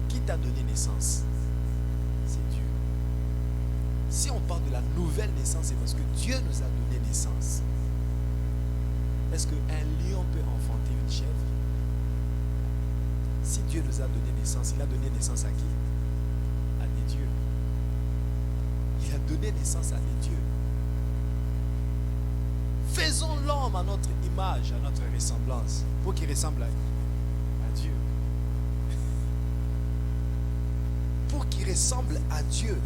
Qui t'a donné naissance? C'est Dieu. Si on parle de la nouvelle naissance, c'est parce que Dieu nous a donné naissance. Est-ce qu'un lion peut enfanter une chèvre? Si Dieu nous a donné naissance, il a donné naissance à qui? À des dieux. Il a donné naissance à des dieux. Faisons l'homme à notre image, à notre ressemblance, pour qu'il ressemble à Dieu. Pour qu'il ressemble à Dieu.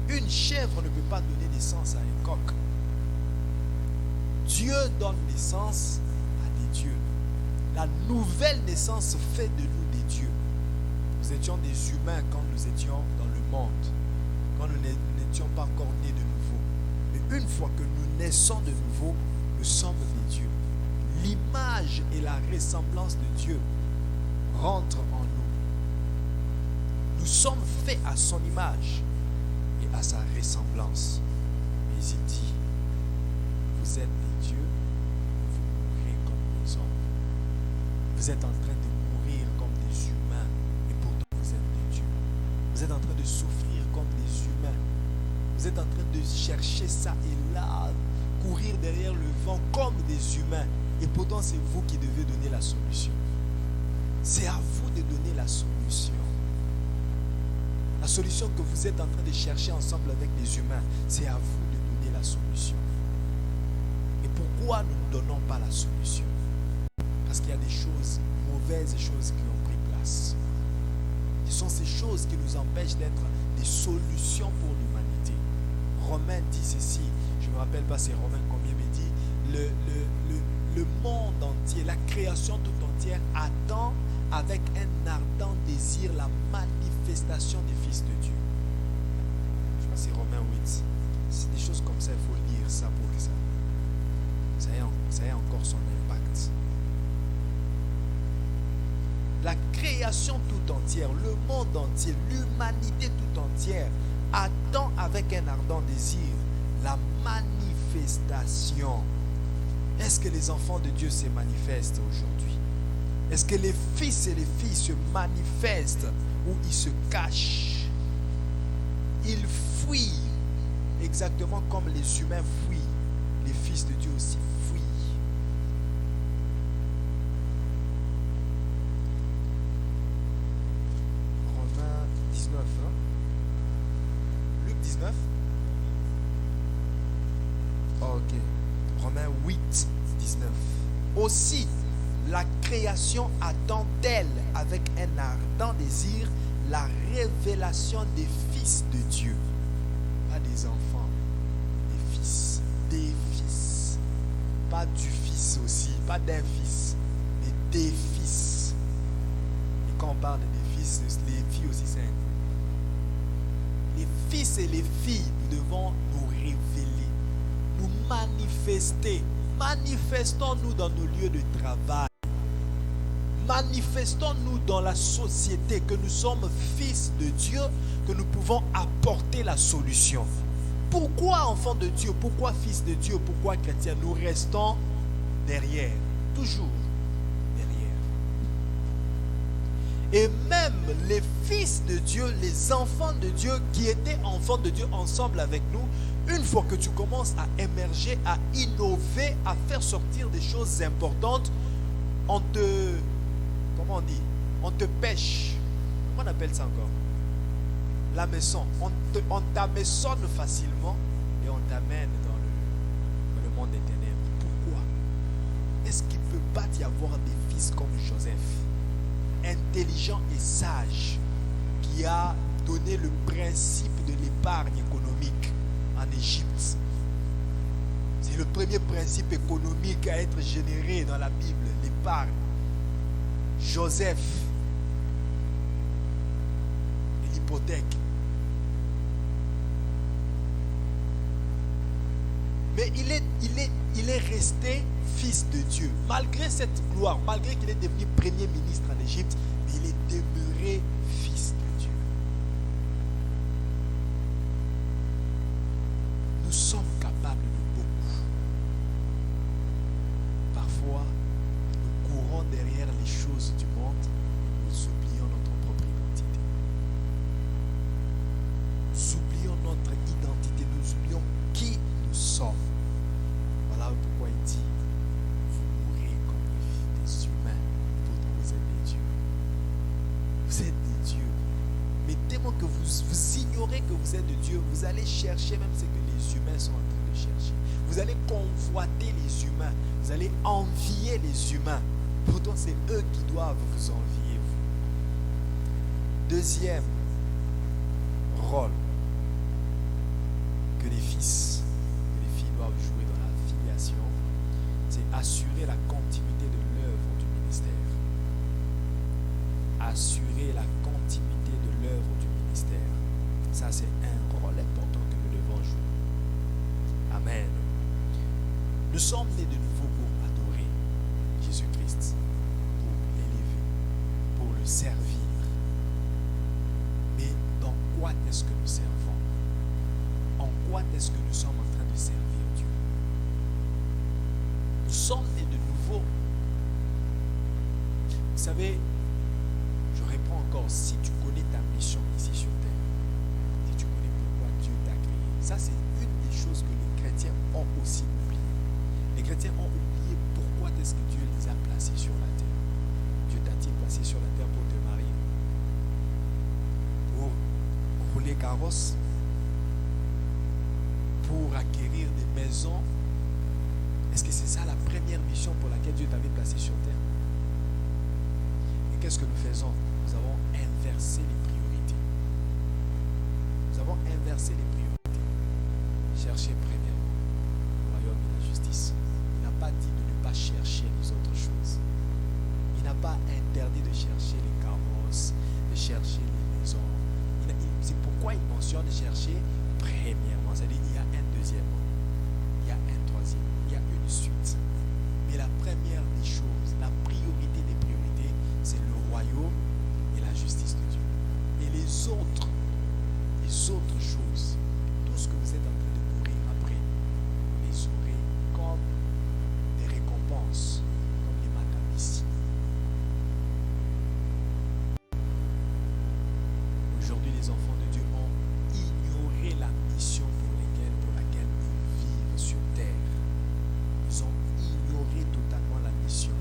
Une chèvre ne peut pas donner naissance à un coq. Dieu donne naissance à des dieux. La nouvelle naissance fait de nous des dieux. Nous étions des humains quand nous étions dans le monde, quand nous n'étions pas encore nés de nouveau. Mais une fois que nous naissons de nouveau, nous sommes des dieux. L'image et la ressemblance de Dieu rentrent en nous. Nous sommes faits à son image et à sa ressemblance. Mais il dit, vous êtes des dieux, vous mourrez comme des hommes. Vous êtes en train de mourir comme des humains et pourtant vous êtes des dieux. Vous êtes en train de souffrir comme des humains. Vous êtes en train de chercher ça et là, courir derrière le vent comme des humains. Et pourtant c'est vous qui devez donner la solution. C'est à vous de donner la solution. La solution que vous êtes en train de chercher ensemble avec les humains, c'est à vous de donner la solution. Et pourquoi nous ne donnons pas la solution? Parce qu'il y a des choses, mauvaises choses qui ont pris place. Ce sont ces choses qui nous empêchent d'être des solutions pour l'humanité. Romain dit ceci, je ne me rappelle pas c'est Romain combien, mais dit le monde entier, la création tout entière attend avec un ardent désir la manifestation des fils de Dieu. Je crois que c'est Romain 8. C'est des choses comme ça, il faut lire ça pour que ça ait encore son impact. La création tout entière, le monde entier, l'humanité tout entière attend avec un ardent désir la manifestation. Est-ce que les enfants de Dieu se manifestent aujourd'hui? Est-ce que les fils et les filles se manifestent ou ils se cachent? Ils fuient exactement comme les humains fuient. Les fils de Dieu aussi fuient. Romains 19, hein? Luc 19? Ok. Romains 8, 19. Aussi, la création attend-elle avec un ardent désir la révélation des fils de Dieu. Pas des enfants, des fils. Des fils. Pas du fils aussi, pas d'un fils, mais des fils. Et quand on parle des fils, les filles aussi, c'est un. Les fils et les filles, nous devons nous révéler, nous manifester. Manifestons-nous dans nos lieux de travail. Manifestons-nous dans la société que nous sommes fils de Dieu, que nous pouvons apporter la solution. Pourquoi enfants de Dieu? Pourquoi fils de Dieu? Pourquoi chrétiens? Nous restons derrière, toujours derrière. Et même les fils de Dieu, les enfants de Dieu qui étaient enfants de Dieu ensemble avec nous, une fois que tu commences à émerger, à innover, à faire sortir des choses importantes, on te, comment on dit, on te pêche. Comment on appelle ça encore? La maison. On t'amaisonne facilement et on t'amène dans le monde des ténèbres. Pourquoi? Est-ce qu'il ne peut pas y avoir des fils comme Joseph, intelligent et sage, qui a donné le principe de l'épargne économique en Égypte? C'est le premier principe économique à être généré dans la Bible, l'épargne. Joseph et l'hypothèque. Mais il est resté fils de Dieu. Malgré cette gloire, malgré qu'il est devenu premier ministre en Égypte, il est demeuré fils de Dieu. Nous sommes capables de beaucoup. Parfois, nous courons derrière les choses du monde et nous oublions notre propre identité. Nous oublions notre identité, nous oublions qui nous sommes. Voilà pourquoi il dit, vous mourrez comme des humains, pourtant vous êtes des dieux. Vous êtes des dieux. Mais tellement que vous ignorez que vous êtes de Dieu, vous allez chercher même ce que les humains sont en train de chercher. Vous allez convoiter les humains, vous allez envier les humains. Pourtant c'est eux qui doivent vous envier. Deuxième rôle que les fils et les filles doivent jouer dans la filiation, c'est assurer la continuité de l'œuvre du ministère. Assurer la continuité de l'œuvre du ministère. Ça, c'est un rôle important que nous devons jouer. Amen. Nous sommes nés de nouveau pour adorer Jésus-Christ, pour l'élever, pour le servir. Mais dans quoi est-ce que nous servons? En quoi est-ce que nous sommes en train de servir Dieu? Nous sommes nés de nouveau. Vous savez, je réponds encore, si tu connais ta mission ici sur terre, si tu connais pourquoi Dieu t'a créé, ça c'est une des choses que les chrétiens ont aussi oublié. Les chrétiens ont oublié pourquoi est-ce que Dieu les a placés sur la terre. Dieu t'a-t-il placé sur la terre pour te marier? Pour rouler carrosse? Pour acquérir des maisons? Est-ce que c'est ça la première mission pour laquelle Dieu t'avait placé sur terre? Et qu'est-ce que nous faisons? Nous avons inversé les priorités. Nous avons inversé les priorités. Cherchez premièrement le royaume et la justice. Il n'a pas dit de ne pas chercher les autres choses. Il n'a pas interdit de chercher les carrosses, de chercher les maisons. C'est pourquoi il mentionne de chercher premièrement. C'est-à-dire qu'il y a un deuxièmement, il y a un troisième, il y a une suite. Mais la première des choses, la priorité des priorités, c'est le royaume et la justice de Dieu. Et les autres choses, tout ce que vous êtes en train de courir après, vous les aurez comme des récompenses, comme les macabici. Aujourd'hui, les enfants de Dieu ont ignoré la mission pour laquelle ils vivent sur terre. Ils ont ignoré totalement la mission.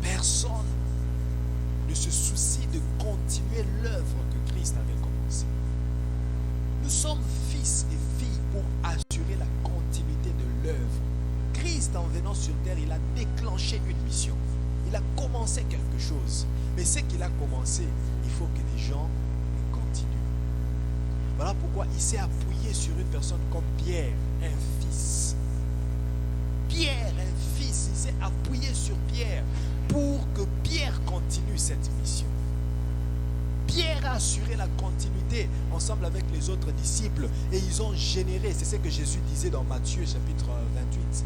Personne ne se soucie de continuer l'œuvre que Christ avait commencée. Nous sommes fils et filles pour assurer la continuité de l'œuvre. Christ, en venant sur terre, il a déclenché une mission. Il a commencé quelque chose. Mais ce qu'il a commencé, il faut que les gens le continuent. Voilà pourquoi il s'est appuyé sur une personne comme Pierre, un fils. Pierre, un fils, il s'est appuyé sur Pierre pour que Pierre continue cette mission. Pierre a assuré la continuité ensemble avec les autres disciples et ils ont généré, c'est ce que Jésus disait dans Matthieu chapitre 28.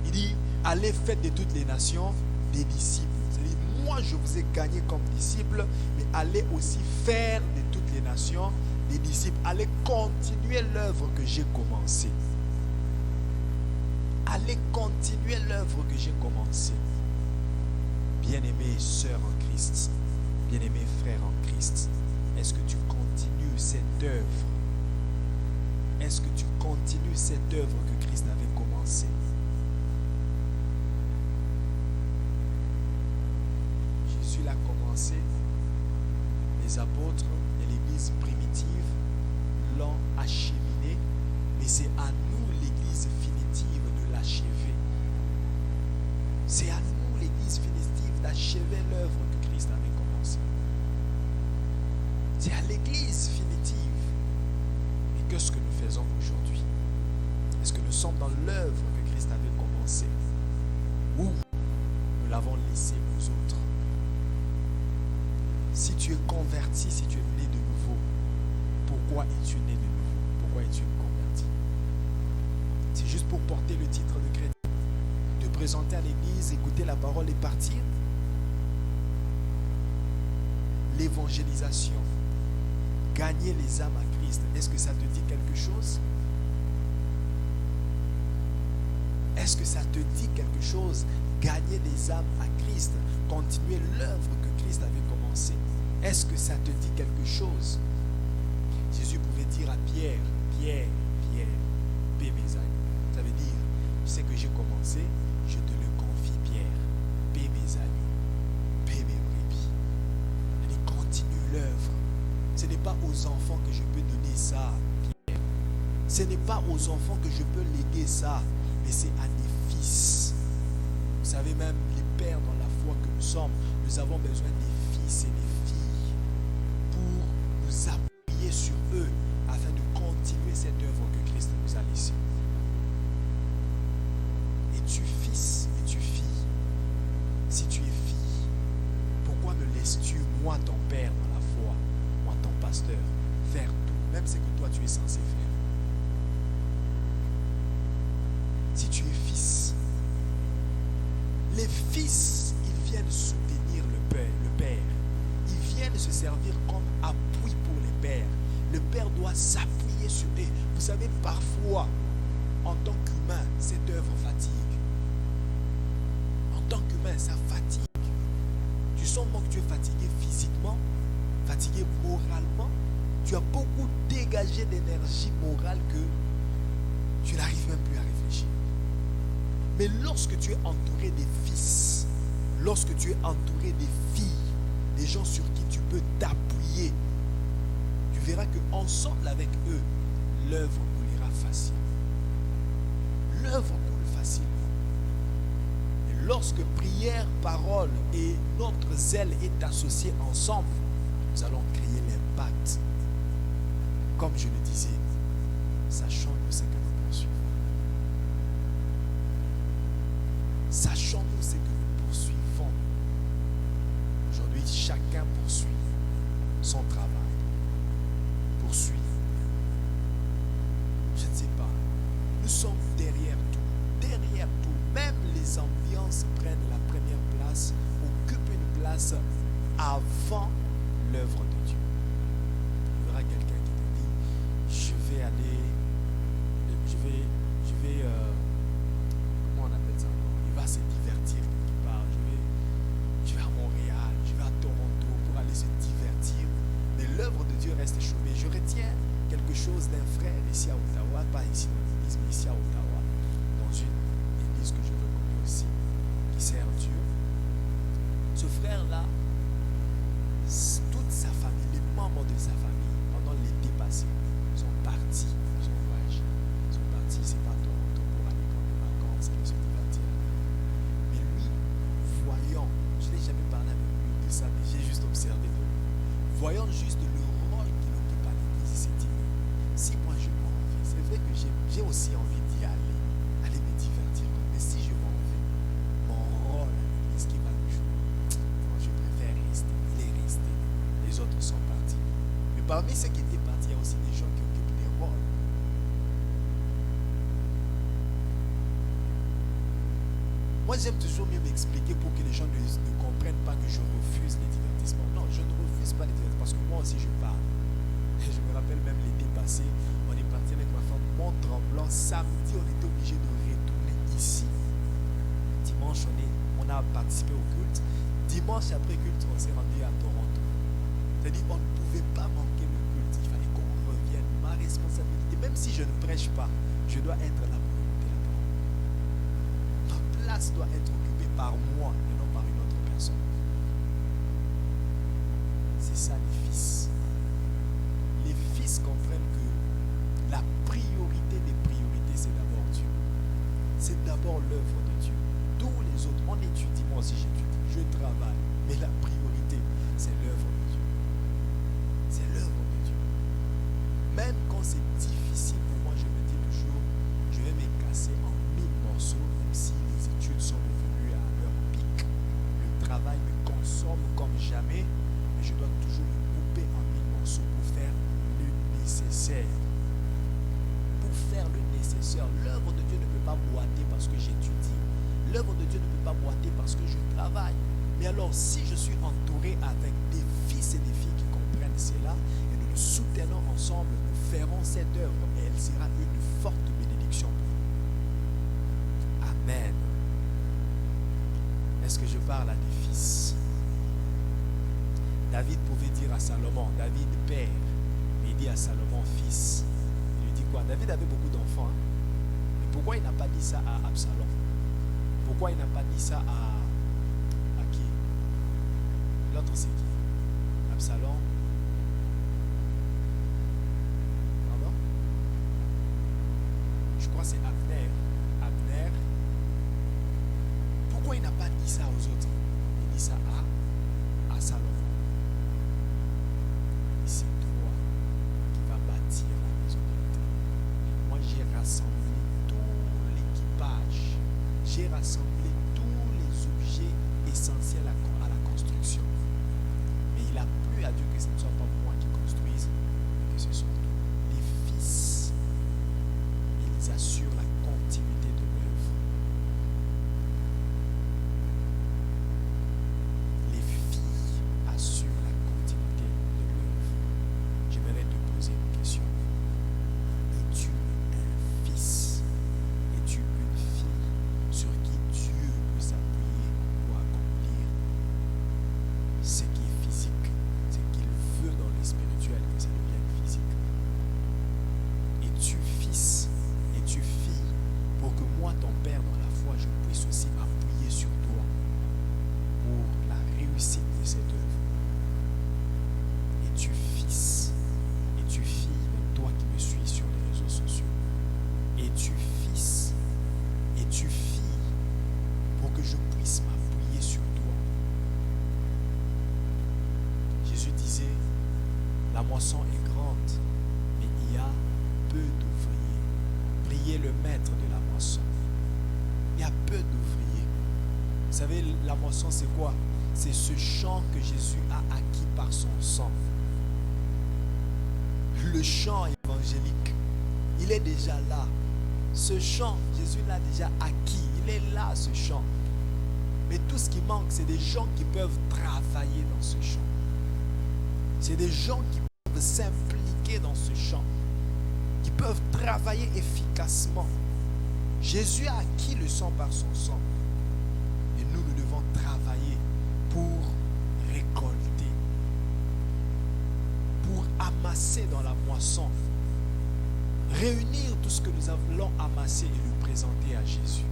Il dit, allez faites de toutes les nations des disciples. C'est-à-dire, moi je vous ai gagné comme disciples, mais allez aussi faire de toutes les nations des disciples. Allez continuer l'œuvre que j'ai commencée. Allez continuer l'œuvre que j'ai commencée. Bien-aimés sœurs en Christ, bien-aimés frères en Christ, est-ce que tu continues cette œuvre? Est-ce que tu continues cette œuvre que Christ avait commencée? Jésus l'a commencé, les apôtres et l'Église primitive l'ont acheminé, mais c'est à nous, l'Église finitive, de l'achever. C'est à nous, l'Église finitive, d'achever l'œuvre que Christ avait commencée. C'est à l'Église finitive. Et qu'est-ce que nous faisons aujourd'hui? Est-ce que nous sommes dans l'œuvre que Christ avait commencée? Ou nous l'avons laissée aux autres? Si tu es converti, si tu es né de nouveau, pourquoi es-tu né de nouveau? Pourquoi es-tu converti? C'est juste pour porter le titre de chrétien, te présenter à l'église, écouter la parole et partir? L'évangélisation, gagner les âmes à Christ, est-ce que ça te dit quelque chose? Est-ce que ça te dit quelque chose? Gagner les âmes à Christ, continuer l'œuvre que Christ avait commencée. Est-ce que ça te dit quelque chose? Jésus pouvait dire à Pierre, Pierre, paie mes agneaux. Ça veut dire, tu sais que j'ai commencé, je te le confie, Pierre. Paie mes agneaux, paie mes brebis. Allez, continue l'œuvre. Ce n'est pas aux enfants que je peux donner ça, Pierre. Ce n'est pas aux enfants que je peux léguer ça, mais c'est à des fils. Vous savez, même les pères dans la foi que nous sommes, nous avons besoin des fils et des filles pour nous appuyer sur eux afin de continuer cette œuvre que Christ nous a laissée. Es-tu fils, es-tu fille? Si tu es fille, pourquoi me laisses-tu, moi ton père dans la foi, moi ton pasteur, faire tout, même ce que toi tu es censé faire? Si tu es fils, les fils, ils viennent soutenir le père. Ils viennent se servir comme appui pour les pères. Le père doit s'appuyer sur eux. Vous savez, parfois, en tant qu'humain, cette œuvre fatigue. En tant qu'humain, ça fatigue. Tu sens que tu es fatigué physiquement, fatigué moralement. Tu as beaucoup dégagé d'énergie morale que tu n'arrives même plus à réfléchir. Mais lorsque tu es entouré des fils, lorsque tu es entouré des filles, des gens sur qui tu peux t'appuyer, tu verras qu'ensemble avec eux, l'œuvre coulera facilement. L'œuvre coule facilement. Et lorsque prière, parole et notre zèle est associé ensemble, nous allons créer l'impact. Comme je le disais, sachons-nous ce que nous poursuivons. Sachons-nous ce que nous poursuivons. Aujourd'hui, chacun poursuit son travail. Poursuit. Je ne sais pas. Nous sommes derrière tout. Derrière tout. Même les ambiances prennent la première place, occupent une place avant l'œuvre de Dieu. Il y aura quelqu'un qui te dit, je vais aller, comment on appelle ça encore? Il va se divertir quelque part. Je vais à Montréal, je vais à Toronto pour aller se divertir. Mais l'œuvre de Dieu reste chômée. Je retiens quelque chose d'un frère ici à Ottawa, pas ici dans l'église, mais ici à Ottawa, dans une église que je reconnais aussi, qui sert Dieu. Ce frère-là, toute sa famille, les membres de sa famille, pendant l'été passé, sont partis, ils ont voyagé. Ils sont partis, c'est pas à Toronto pour aller prendre des vacances, ils se divertir. Mais lui, voyant, je n'ai jamais parlé avec lui de ça, mais j'ai juste observé de lui. Voyant juste le rôle qu'il occupe à l'église, il s'est dit, si moi je m'en vais, c'est vrai que j'ai aussi envie d'y aller me divertir. Mais si je m'en vais, mon rôle à l'église qui va le jouer, non, je préfère rester, rester. Les autres sont partis. Mais parmi ceux qui étaient partis, il y a aussi des gens qui occupent des rôles. Moi, j'aime toujours mieux m'expliquer pour que les gens ne comprennent pas que je refuse les divertissements. Non, je ne refuse pas les divertissements parce que moi aussi je pars. Et je me rappelle même l'été passé, on est parti avec ma femme, Mont-Tremblant. Samedi, on était obligé de retourner ici. Dimanche, on a participé au culte. Dimanche, après culte, on s'est rendu à Toronto. C'est-à-dire qu'on ne pouvait pas manquer le culte. Il fallait qu'on revienne. Ma responsabilité, même si je ne prêche pas, je dois être là pour écouter la parole. Ma place doit être occupée par moi et non par une autre personne. C'est ça les fils. Les fils comprennent que la priorité des priorités, c'est d'abord Dieu. C'est d'abord l'œuvre de Dieu. Tous les autres, on étudie, moi aussi j'étudie, je travaille. Mais la priorité, c'est l'œuvre de Dieu. C'est l'œuvre de Dieu. Même quand c'est difficile pour moi, je me dis toujours, je vais me casser en 1000 morceaux, même si les études sont devenues à leur pic. nécessaire. Pour faire le nécessaire. L'œuvre de Dieu ne peut pas boiter parce que j'étudie. L'œuvre de Dieu ne peut pas boiter parce que je travaille. Mais alors, si je suis entouré avec des fils et des filles qui comprennent cela, et nous nous soutenons ensemble, nous ferons cette œuvre et elle sera une forte bénédiction pour vous. Amen. Est-ce que je parle à des fils? David pouvait dire à Salomon, David père, mais il dit à Salomon fils. Il lui dit quoi? David avait beaucoup d'enfants. Hein? Mais pourquoi il n'a pas dit ça à Absalom? Pourquoi il n'a pas dit ça à qui? L'autre c'est qui? Absalom? Pardon? Je crois que c'est Abner. Abner. Pourquoi il n'a pas dit ça aux autres? Il dit ça à Salomon. C'est toi qui vas bâtir la maison de l'Éternel. Moi j'ai rassemblé tout l'équipage. J'ai rassemblé tous les objets essentiels à la construction. Mais il a plu à Dieu que ce ne soit pas moi qui construise, mais que ce soit les fils. Ils assurent la continuité de l'œuvre. Les filles assurent la continuité de l'œuvre. J'aimerais te poser une question. Es-tu un fils? Es-tu une fille sur qui Dieu peut s'appuyer pour accomplir ce qui est physique, ce qu'il veut dans le spirituel, que ça devienne physique? Es-tu fils? Es-tu fille? Pour que moi, ton père dans la foi, je puisse aussi m'appuyer sur toi pour la réussite de cette œuvre. Es-tu fils? Es-tu fille? Même toi qui me suis sur les réseaux sociaux. Es-tu fils? Es-tu fille? Pour que je puisse m'appuyer sur toi. Jésus disait, la moisson est grande, mais il y a peu d'ouvriers. Priez le maître de la moisson. Il y a peu d'ouvriers. Vous savez, la moisson c'est quoi? C'est ce champ que Jésus a acquis par son sang. Le champ évangélique, il est déjà là. Ce champ, Jésus l'a déjà acquis. Il est là, ce champ. Mais tout ce qui manque, c'est des gens qui peuvent travailler dans ce champ. C'est des gens qui peuvent s'impliquer dans ce champ, qui peuvent travailler efficacement. Jésus a acquis le sang par son sang. Et nous, nous devons travailler pour récolter, pour amasser dans la moisson, réunir tout ce que nous allons amasser et le présenter à Jésus.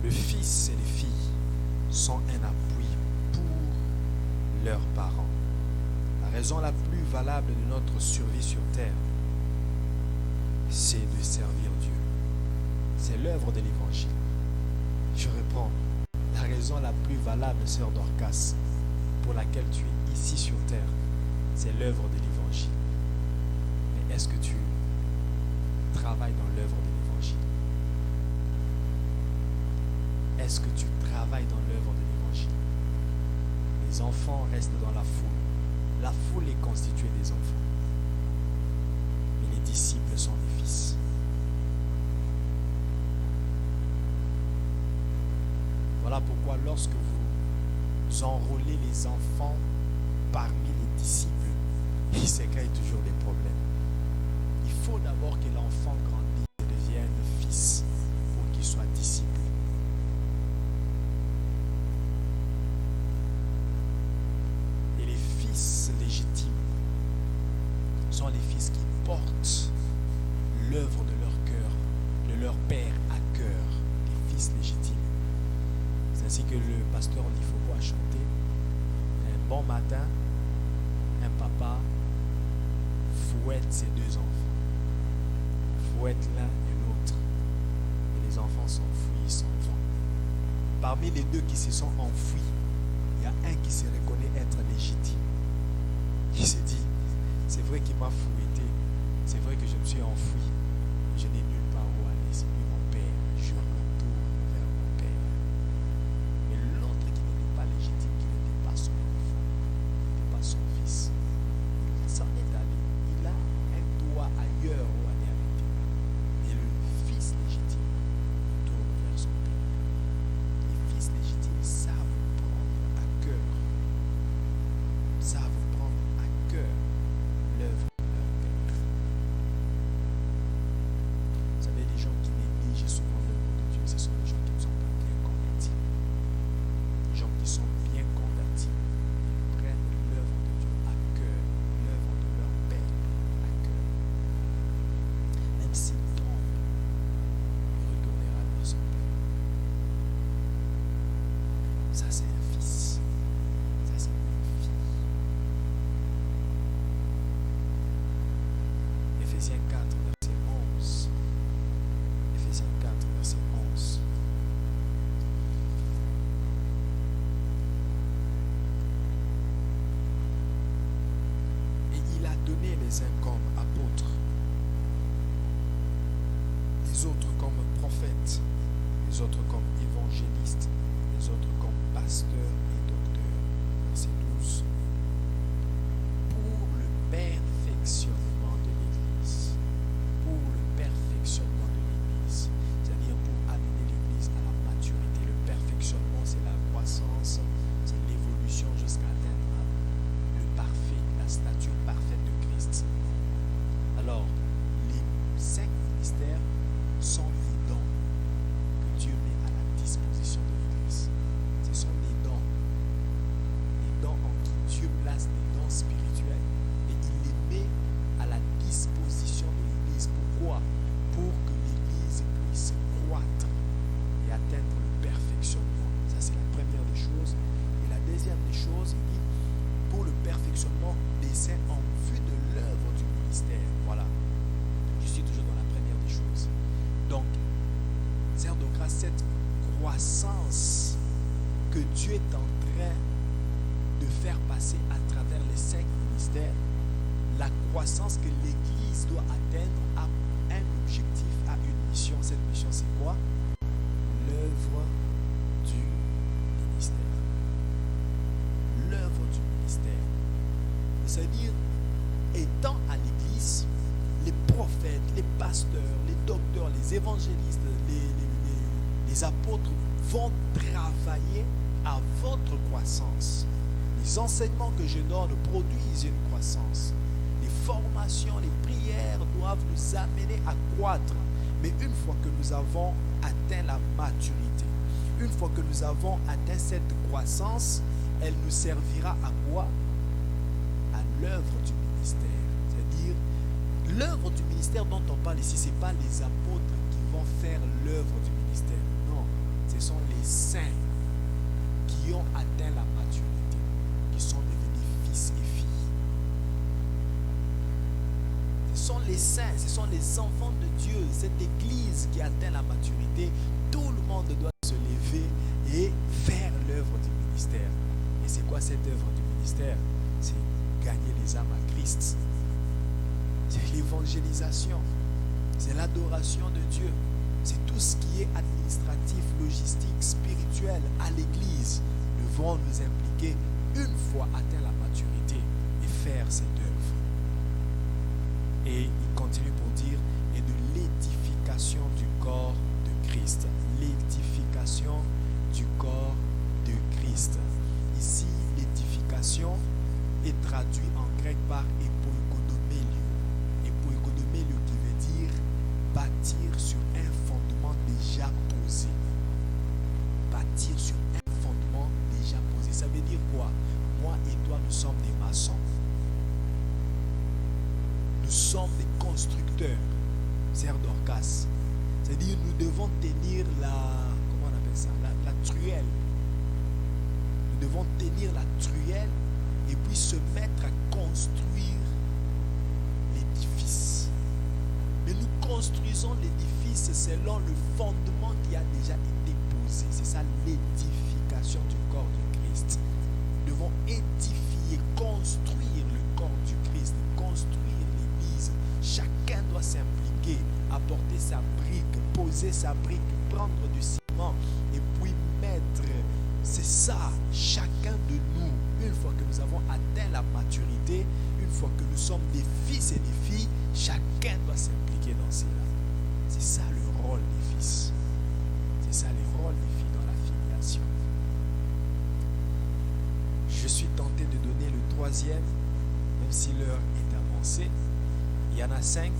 Le fils et les filles sont un appui pour leurs parents. La raison la plus valable de notre survie sur terre, c'est de servir Dieu. C'est l'œuvre de l'évangile. Je reprends. La raison la plus valable, sœur Dorcas, pour laquelle tu es ici sur terre, c'est l'œuvre de l'évangile. Mais est-ce que tu travailles dans l'œuvre de l'évangile? Est-ce que tu travailles dans l'œuvre de l'évangile? Les enfants restent dans la foule. La foule est constituée des enfants. Mais les disciples sont des fils. Voilà pourquoi lorsque vous enrôlez les enfants parmi les disciples, il se crée toujours des problèmes. Il faut d'abord que l'enfant grandisse et devienne fils pour qu'il soit disciple. Et les fils légitimes sont les fils qui portent l'œuvre de leur cœur, de leur père à cœur, les fils légitimes. C'est ainsi que le pasteur Lifoko a chanté. Un bon matin, un papa fouette ses deux enfants. Fouette l'un et l'autre. Et les enfants s'enfuient, ils s'en vont. Parmi les deux qui se sont enfouis, il y a un qui se reconnaît être légitime. Qui se dit, c'est vrai qu'il m'a fouetté, c'est vrai que je me suis enfoui, je n'ai nulle part où aller, c'est lui mon père, je retourne vers mon père. Mais l'autre qui n'était pas légitime, qui n'était pas son enfant, qui n'était pas son fils, donné les uns comme apôtres, les autres comme prophètes, les autres comme évangélistes, les autres comme pasteurs et docteurs. Verset 12. Pour le perfectionnement de l'Église. Pour le perfectionnement de l'Église. C'est-à-dire pour amener l'Église à la maturité. Le perfectionnement, c'est la croissance, c'est l'évolution jusqu'à atteindre le parfait, la stature parfaite de Christ. Alors, les 5 ministères sont les dons que Dieu met à la disposition de l'Église. Ce sont des dons en qui Dieu place des dons spirituels et il les met à la disposition de l'Église. Pourquoi? Pour que l'Église puisse croître et atteindre le perfectionnement. Ça, c'est la première des choses. Et la deuxième des choses, il dit pour le perfectionnement des saints en vue de l'œuvre du ministère. Voilà. Je suis toujours dans la première des choses. Donc, sœur de grâce, cette croissance que Dieu est en train de faire passer à travers les 5 ministères, la croissance que l'Église doit atteindre a un objectif, a une mission. Cette mission, c'est quoi? L'œuvre du ministère. L'œuvre du ministère. C'est-à-dire, étant à l'Église, les prophètes, les pasteurs, les docteurs, les évangélistes, les apôtres vont travailler à votre croissance. Les enseignements que je donne produisent une croissance. Les formations, les prières doivent nous amener à croître. Mais une fois que nous avons atteint la maturité, une fois que nous avons atteint cette croissance, elle nous servira à quoi? À l'œuvre du ministère. C'est-à-dire, l'œuvre du ministère dont on parle ici, ce n'est pas les apôtres qui vont faire l'œuvre du ministère. Non, ce sont les saints qui ont atteint la maturité, qui sont devenus fils et filles. Ce sont les saints, ce sont les enfants de Dieu, cette église qui atteint la maturité. Tout le monde doit se lever et faire l'œuvre du ministère. Et c'est quoi cette œuvre du ministère? C'est gagner les âmes à Christ. C'est l'évangélisation, c'est l'adoration de Dieu, c'est tout ce qui est administratif, logistique, spirituel à l'église. Nous devons nous impliquer une fois atteint la maturité et faire cette œuvre. Et il continue pour dire, et de l'édification du corps de Christ. L'édification du corps de Christ. Ici, l'édification est traduite en grec par époïkodomélio. Époïkodomélio qui veut dire bâtir sur un fondement déjà posé. Bâtir sur un fondement déjà posé. Ça veut dire quoi? Moi et toi, nous sommes des maçons. Nous sommes des constructeurs. Sœur Dorcas. C'est-à-dire nous devons tenir comment on appelle ça? La truelle. Nous devons tenir la truelle et puis se mettre à construire l'édifice. Mais nous construisons l'édifice selon le fondement qui a déjà été posé. C'est ça l'édification du corps de Christ. Nous devons édifier, construire le corps du Christ, construire l'église. Chacun doit s'impliquer, apporter sa brique, poser sa brique, prendre du ciment et puis mettre. C'est ça, chacun de nous, une fois que nous avons atteint la maturité, une fois que nous sommes des fils et des filles, chacun doit s'impliquer dans cela. C'est ça le rôle des fils. C'est ça le rôle des filles dans la filiation. Je suis tenté de donner le troisième, même si l'heure est avancée. Il y en a 5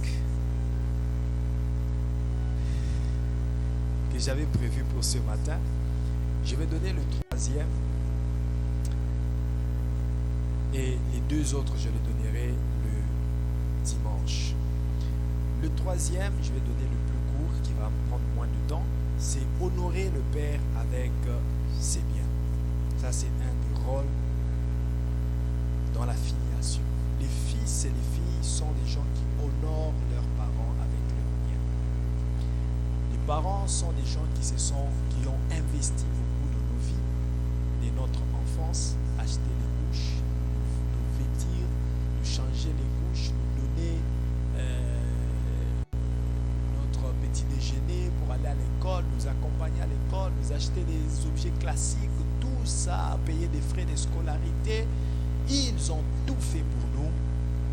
que j'avais prévu pour ce matin. Je vais donner le troisième et les 2 autres, je les donnerai le dimanche. Le troisième, je vais donner le plus court qui va prendre moins de temps, c'est honorer le Père avec ses biens. Ça, c'est un des rôles dans la filiation. Les fils et les filles sont des gens qui honorent leurs parents avec leurs biens. Les parents sont des gens qui ont investi beaucoup de nos vies, de notre enfance, acheter les couches, nous vêtir, nous changer changer les couches, nous donner notre petit déjeuner pour aller à l'école, nous accompagner à l'école, nous acheter des objets classiques, tout ça, payer des frais de scolarité. Ils ont tout fait pour nous.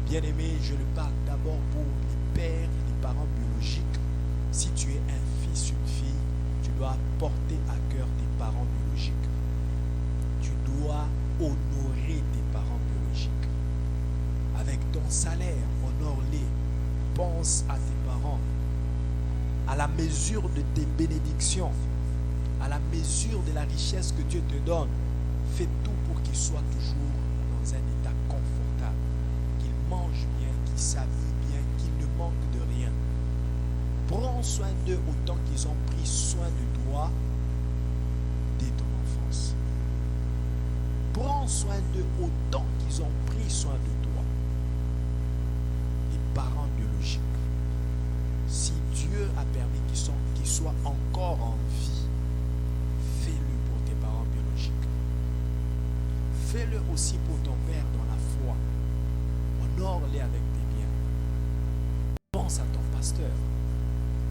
Bien-aimés, je le parle d'abord pour les pères et les parents biologiques. Si tu es un fils, une fille, tu dois porter à cœur tes parents biologiques. Tu dois honorer tes parents biologiques. Avec ton salaire, honore-les. Pense à tes parents. À la mesure de tes bénédictions, à la mesure de la richesse que Dieu te donne, fais tout pour qu'ils soient toujours dans un état confortable, qu'ils mangent bien, qu'ils s'habillent bien, qu'ils ne manquent de rien. Prends soin d'eux autant qu'ils ont pris soin de toi dès ton enfance. Prends soin d'eux autant qu'ils ont pris soin de toi. Les parents biologiques. Si Dieu a permis qu'ils soient encore en vie, fais-le pour tes parents biologiques. Fais-le aussi pour ton père dans la foi. Honore-les avec tes biens. Pense à ton pasteur.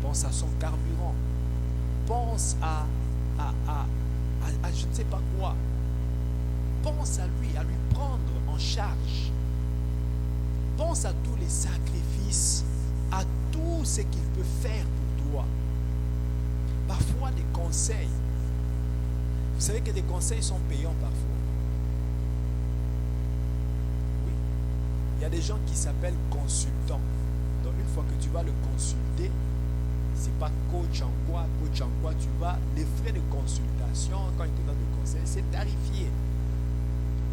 Pense à son carburant. Pense à je ne sais pas quoi. Pense à lui prendre en charge. Pense à tous les sacrifices, à tout ce qu'il peut faire pour toi. Parfois des conseils. Vous savez que des conseils sont payants parfois. Oui. Il y a des gens qui s'appellent consultants. Donc une fois que tu vas le consulter, c'est pas coach en quoi, tu vas, les frais de consultation, quand ils te donnent des conseils, c'est tarifié.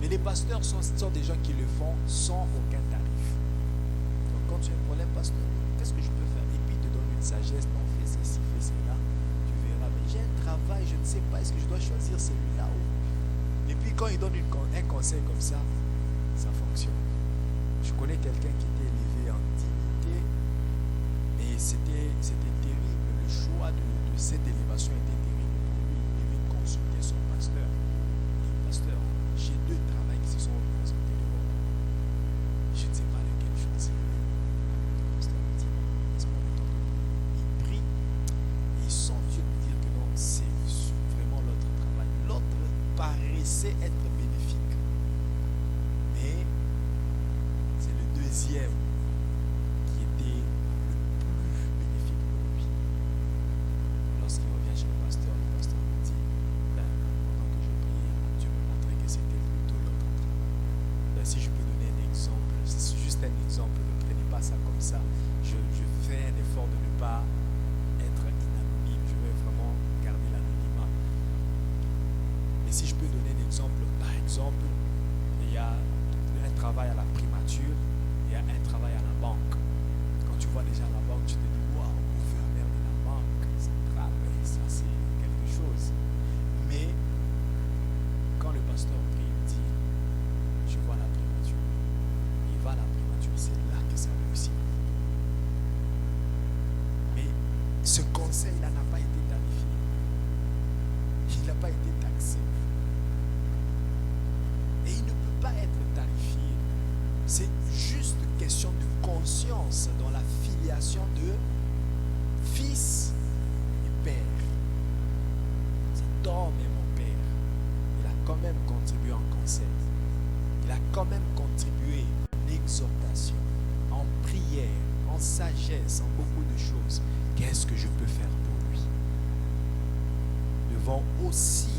Mais les pasteurs sont des gens qui le font sans aucun tarif. Donc quand tu as un problème, pasteur, qu'est-ce que je peux faire? Et puis il te donne une sagesse, non, fais ceci, fais cela, tu verras. Mais j'ai un travail, je ne sais pas, est-ce que je dois choisir celui-là ou... Et puis quand il donne un conseil comme ça fonctionne. Je connais quelqu'un qui était élevé en dignité, et c'était terrible. Le choix de cette élévation était terrible pour lui. Il devait consulter son pasteur. Il dit, pasteur, j'ai 2 travails qui se sont présentés devant moi. Je ne sais pas lequel choisir. Le pasteur me dit, laisse-moi le temps. Il prie et il sent Dieu lui dire que non, c'est vraiment l'autre travail. L'autre paraissait être bénéfique. Mais c'est le deuxième qui était le plus bénéfique pour lui. Lorsqu'il revient chez le pasteur me dit, pendant que je priais, Dieu me montrait que c'était plutôt l'autre travail. Si je peux donner un exemple, c'est juste un exemple, ne prenez pas ça comme ça. Je fais un effort de ne pas être inanonyme, je veux vraiment garder l'anonymat. Et si je peux donner un exemple, par exemple, il y a un travail à la primature, il y a un travail à la banque. Quand tu vois déjà la banque, tu te dis, waouh, gouverneur de la banque centrale, ça c'est quelque chose. Mais quand le pasteur prie, il dit, je vois la primature. Il va à la primature, c'est là que ça réussit. Mais ce conseil-là n'a pas été tarifié. Il n'a pas été taxé. Et il ne peut pas être tarifié. C'est juste question de conscience dans la filiation de fils et père. Cet homme est mon père. Il a quand même contribué en conseil. Il a quand même contribué en exhortation, en prière, en sagesse, en beaucoup de choses. Qu'est-ce que je peux faire pour lui? Nous devons aussi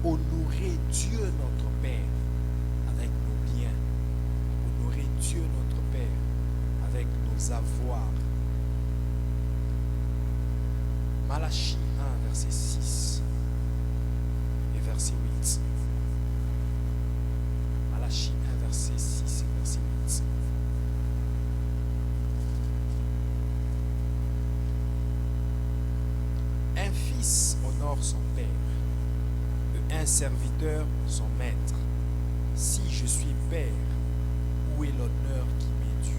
honorer Dieu notre Père avec nos biens. Honorer Dieu notre Père avec nos avoirs. Malachie 1, verset 6 et verset 8. Malachie 1, verset 6 et verset 8. Un fils honore son père, et un serviteur son maître. Si je suis père, où est l'honneur qui m'est dû?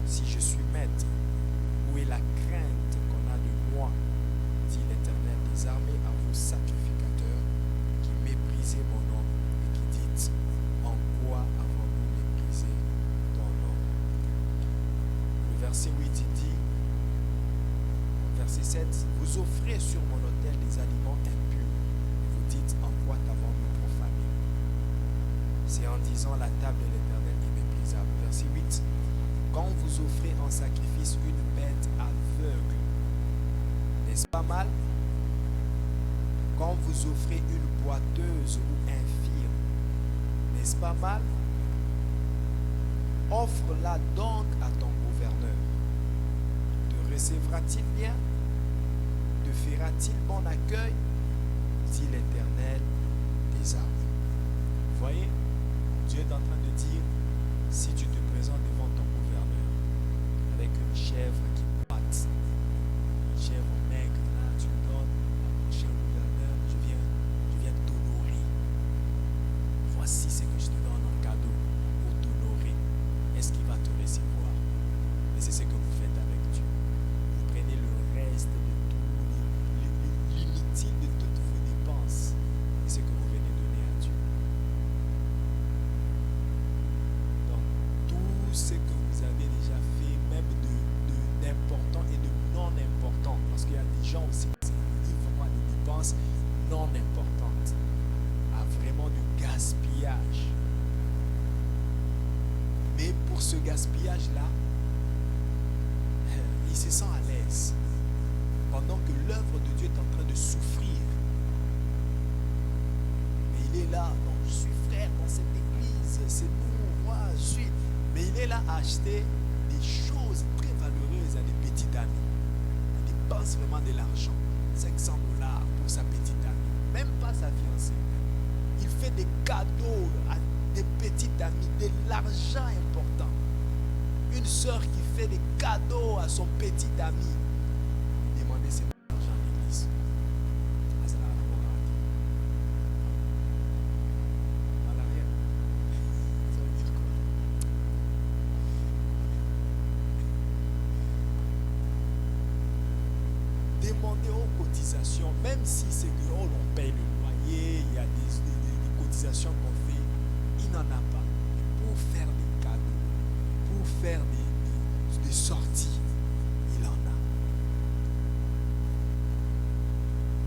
Si je suis maître, où est la crainte qu'on a de moi? Dit l'Éternel des armées à vous sacrificateurs qui méprisez mon nom et qui dites, en quoi avons-nous verset 8, il dit, verset 7, vous offrez sur mon autel des aliments impurs et vous dites, en quoi t'avons-nous profané? C'est en disant, la table de l'Éternel est méprisable. Verset 8, quand vous offrez en sacrifice une bête aveugle, n'est-ce pas mal? Quand vous offrez une boiteuse ou infirme, n'est-ce pas mal? Offre-la donc à ton gouverneur. Te recevra-t-il bien? Te fera-t-il bon accueil? Dit l'Éternel des armées. Vous voyez, Dieu est en train de dire, si tu te présentes devant ton gouverneur avec une chèvre qui patte, une chèvre maigre, là, tu lui donnes, mon cher gouverneur, je viens t'honorer. Voici ce que je te donne en cadeau pour t'honorer. Est-ce qu'il va te recevoir? Et c'est ce que vous faites avec Dieu. Vous prenez le reste de tout, l'inutile de toutes vos dépenses, et ce que vous venez donner à Dieu. Donc, tout ce que vous avez déjà fait, même d'important et de non important, parce qu'il y a des gens aussi qui livrent vraiment des dépenses non importantes, à vraiment du gaspillage. Mais pour ce gaspillage-là, il se sent à l'aise. Pendant que l'œuvre de Dieu est en train de souffrir. Mais il est là, non, je suis frère dans cette église, c'est nous, moi, je suis. Mais il est là à acheter des choses très valeureuses à des petites amies. Il dépense vraiment de l'argent, $500 pour sa petite amie, même pas sa fiancée. Il fait des cadeaux à des petites amies, de l'argent important. Une sœur qui fait des cadeaux à son petit ami, lui demandez cet argent à l'église. À l'arrière. Ça veut dire quoi? Demandez aux cotisations, même si c'est que l'on paye le loyer, il y a des cotisations qu'on fait, il n'en a pas. Pour faire des cadeaux, pour faire des sorties, il en a.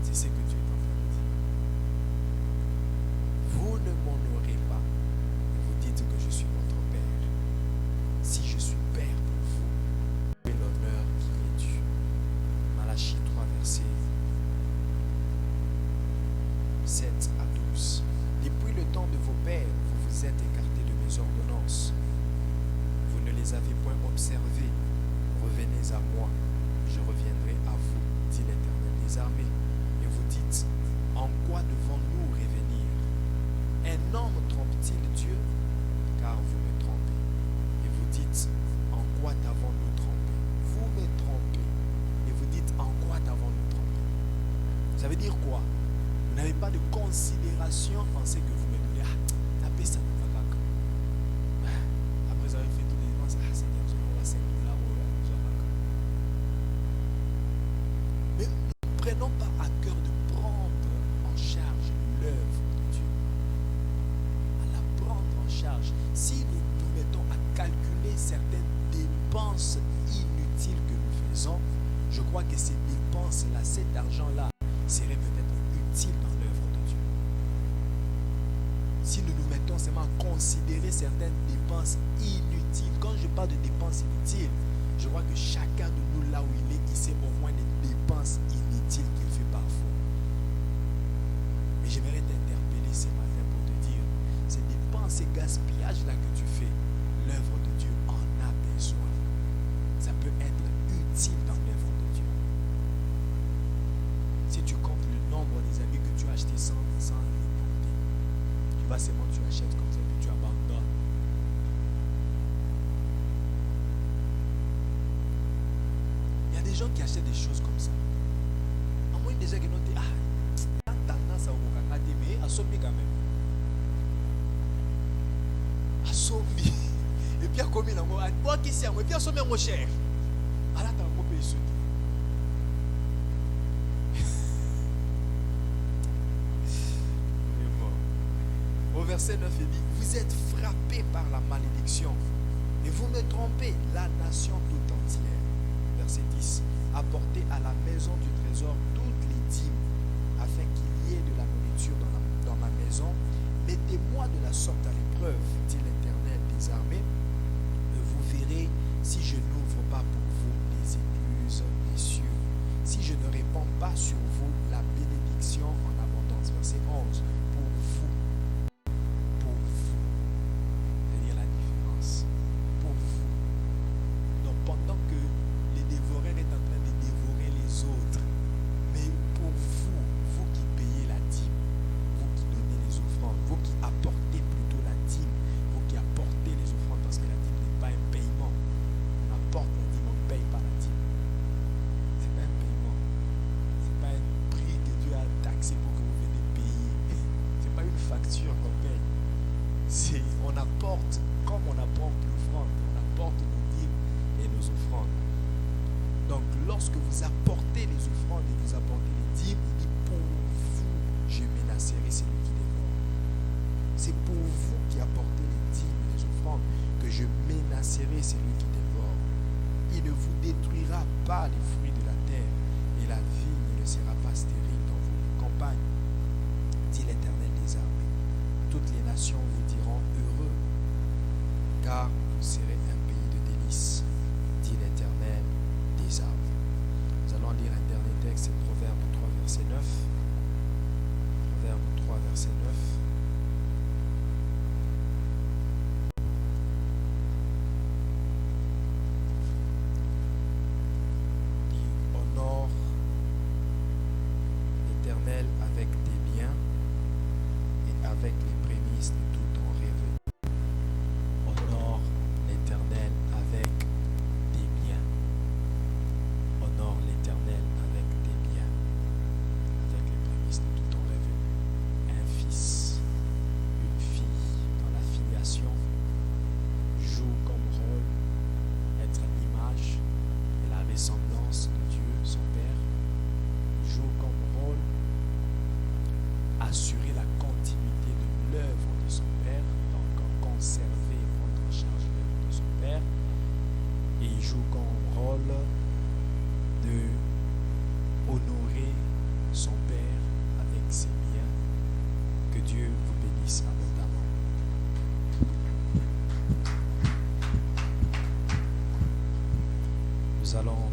C'est ce que Dieu est en train de dire. Vous ne m'honorez pas et vous dites que je suis votre Père. Si je suis Père pour vous, c'est l'honneur qui est dû. Malachie 3, verset 7 à 12. Depuis le temps de vos pères, vous vous êtes écartés de mes ordonnances. Vous ne les avez point observées. Revenez à moi, je reviendrai à vous, dit l'Éternel des armées. Et vous dites, en quoi devons-nous revenir? Un homme trompe-t-il Dieu? Car vous me trompez. Et vous dites, en quoi t'avons-nous trompé? Vous me trompez. Et vous dites, en quoi t'avons-nous trompé? Ça veut dire quoi? Vous n'avez pas de considération en ce que vous me donnez. Ah, tapez ça. Après avoir fait toutes les dépenses, Seigneur, je m'envoie $5. Mais ne prenons pas à cœur de prendre en charge l'œuvre de Dieu. À la prendre en charge. Si nous nous mettons à calculer certaines dépenses inutiles que nous faisons, je crois que ces dépenses-là, cet argent-là, serait peut-être utile dans l'œuvre de Dieu. Si nous nous mettons seulement à considérer certaines dépenses inutiles, quand je parle de dépenses inutiles, je crois que chacun de nous, là où il est, il sait au moins des dépenses inutiles qu'il fait parfois. Mais j'aimerais t'interpeller ce matin pour te dire, ces dépenses, ces gaspillages-là que tu fais, l'œuvre de Dieu en a besoin. Ça peut être utile dans l'œuvre de Dieu. Si tu comptes le nombre des habits que tu as achetés sans les compter, tu vas seulement, tu achètes comme ça, puis tu abandonnes. Il y a des gens qui achètent des choses comme ça. À moins des gens qui n'ont dit, ah, tendance à regarder, mais à sommer quand même. À sommer. Et puis à combien là, moi qui sais, et puis à sommer mon cher. À la t'as un peu payé. Au verset 9, il dit, vous êtes frappés par la malédiction. Et vous me trompez, la nation tout entière. Verset 10. Apportez à la maison du trésor toutes les dîmes, afin qu'il y ait de la nourriture dans ma maison. Mettez-moi de la sorte à l'épreuve, dit l'Éternel des armées, et vous verrez si je n'ouvre pas pour vous les écluses des cieux, si je ne répands pas sur vous la bénédiction en abondance. Verset 11. Pour vous, c'est-à-dire la différence, pour vous. Donc pendant que les dévoreurs est en train de dévorer les autres, mais pour vous, vous qui payez la dîme, vous qui donnez les offrandes, vous qui apportez plutôt la dîme, vous qui apportez les offrandes, parce que la dîme n'est pas un paiement. On apporte la dîme, on ne paye pas la dîme. C'est pas un paiement. C'est pas un prix que Dieu a taxé pour que vous venez payer. C'est pas une facture qu'on paye. On apporte comme on apporte l'offrande. On apporte nos dîmes et nos offrandes. Donc lorsque vous apportez les offrandes et vous apportez les dîmes, il dit pour vous, je menacerai celui qui dévore. C'est pour vous qui apportez les dîmes et les offrandes que je menacerai celui qui dévore. Il ne vous détruira pas les fruits de la terre et la vigne ne sera pas stérile dans vos campagnes, dit l'Éternel des armées. Toutes les nations vous diront heureux, car vous serez un pays de délices, dit l'Éternel des armées. Nous allons lire un dernier texte, c'est Proverbe 3, verset 9. Proverbe 3, verset 9. Honore l'Éternel avec tes biens et avec les prémices de tout ton rêve. Honore l'Éternel avec tes biens. Honore l'Éternel avec tes biens, avec les prémices de tout ton rêve. Un fils, une fille dans la filiation joue comme rôle être l'image et la ressemblance de Dieu, son Père. Joue comme rôle assurer la continuité de l'œuvre de son Père, donc conserver et prendre en charge l'œuvre de son Père. Et il joue comme rôle de honorer son Père avec ses biens. Que Dieu vous bénisse abondamment. Nous allons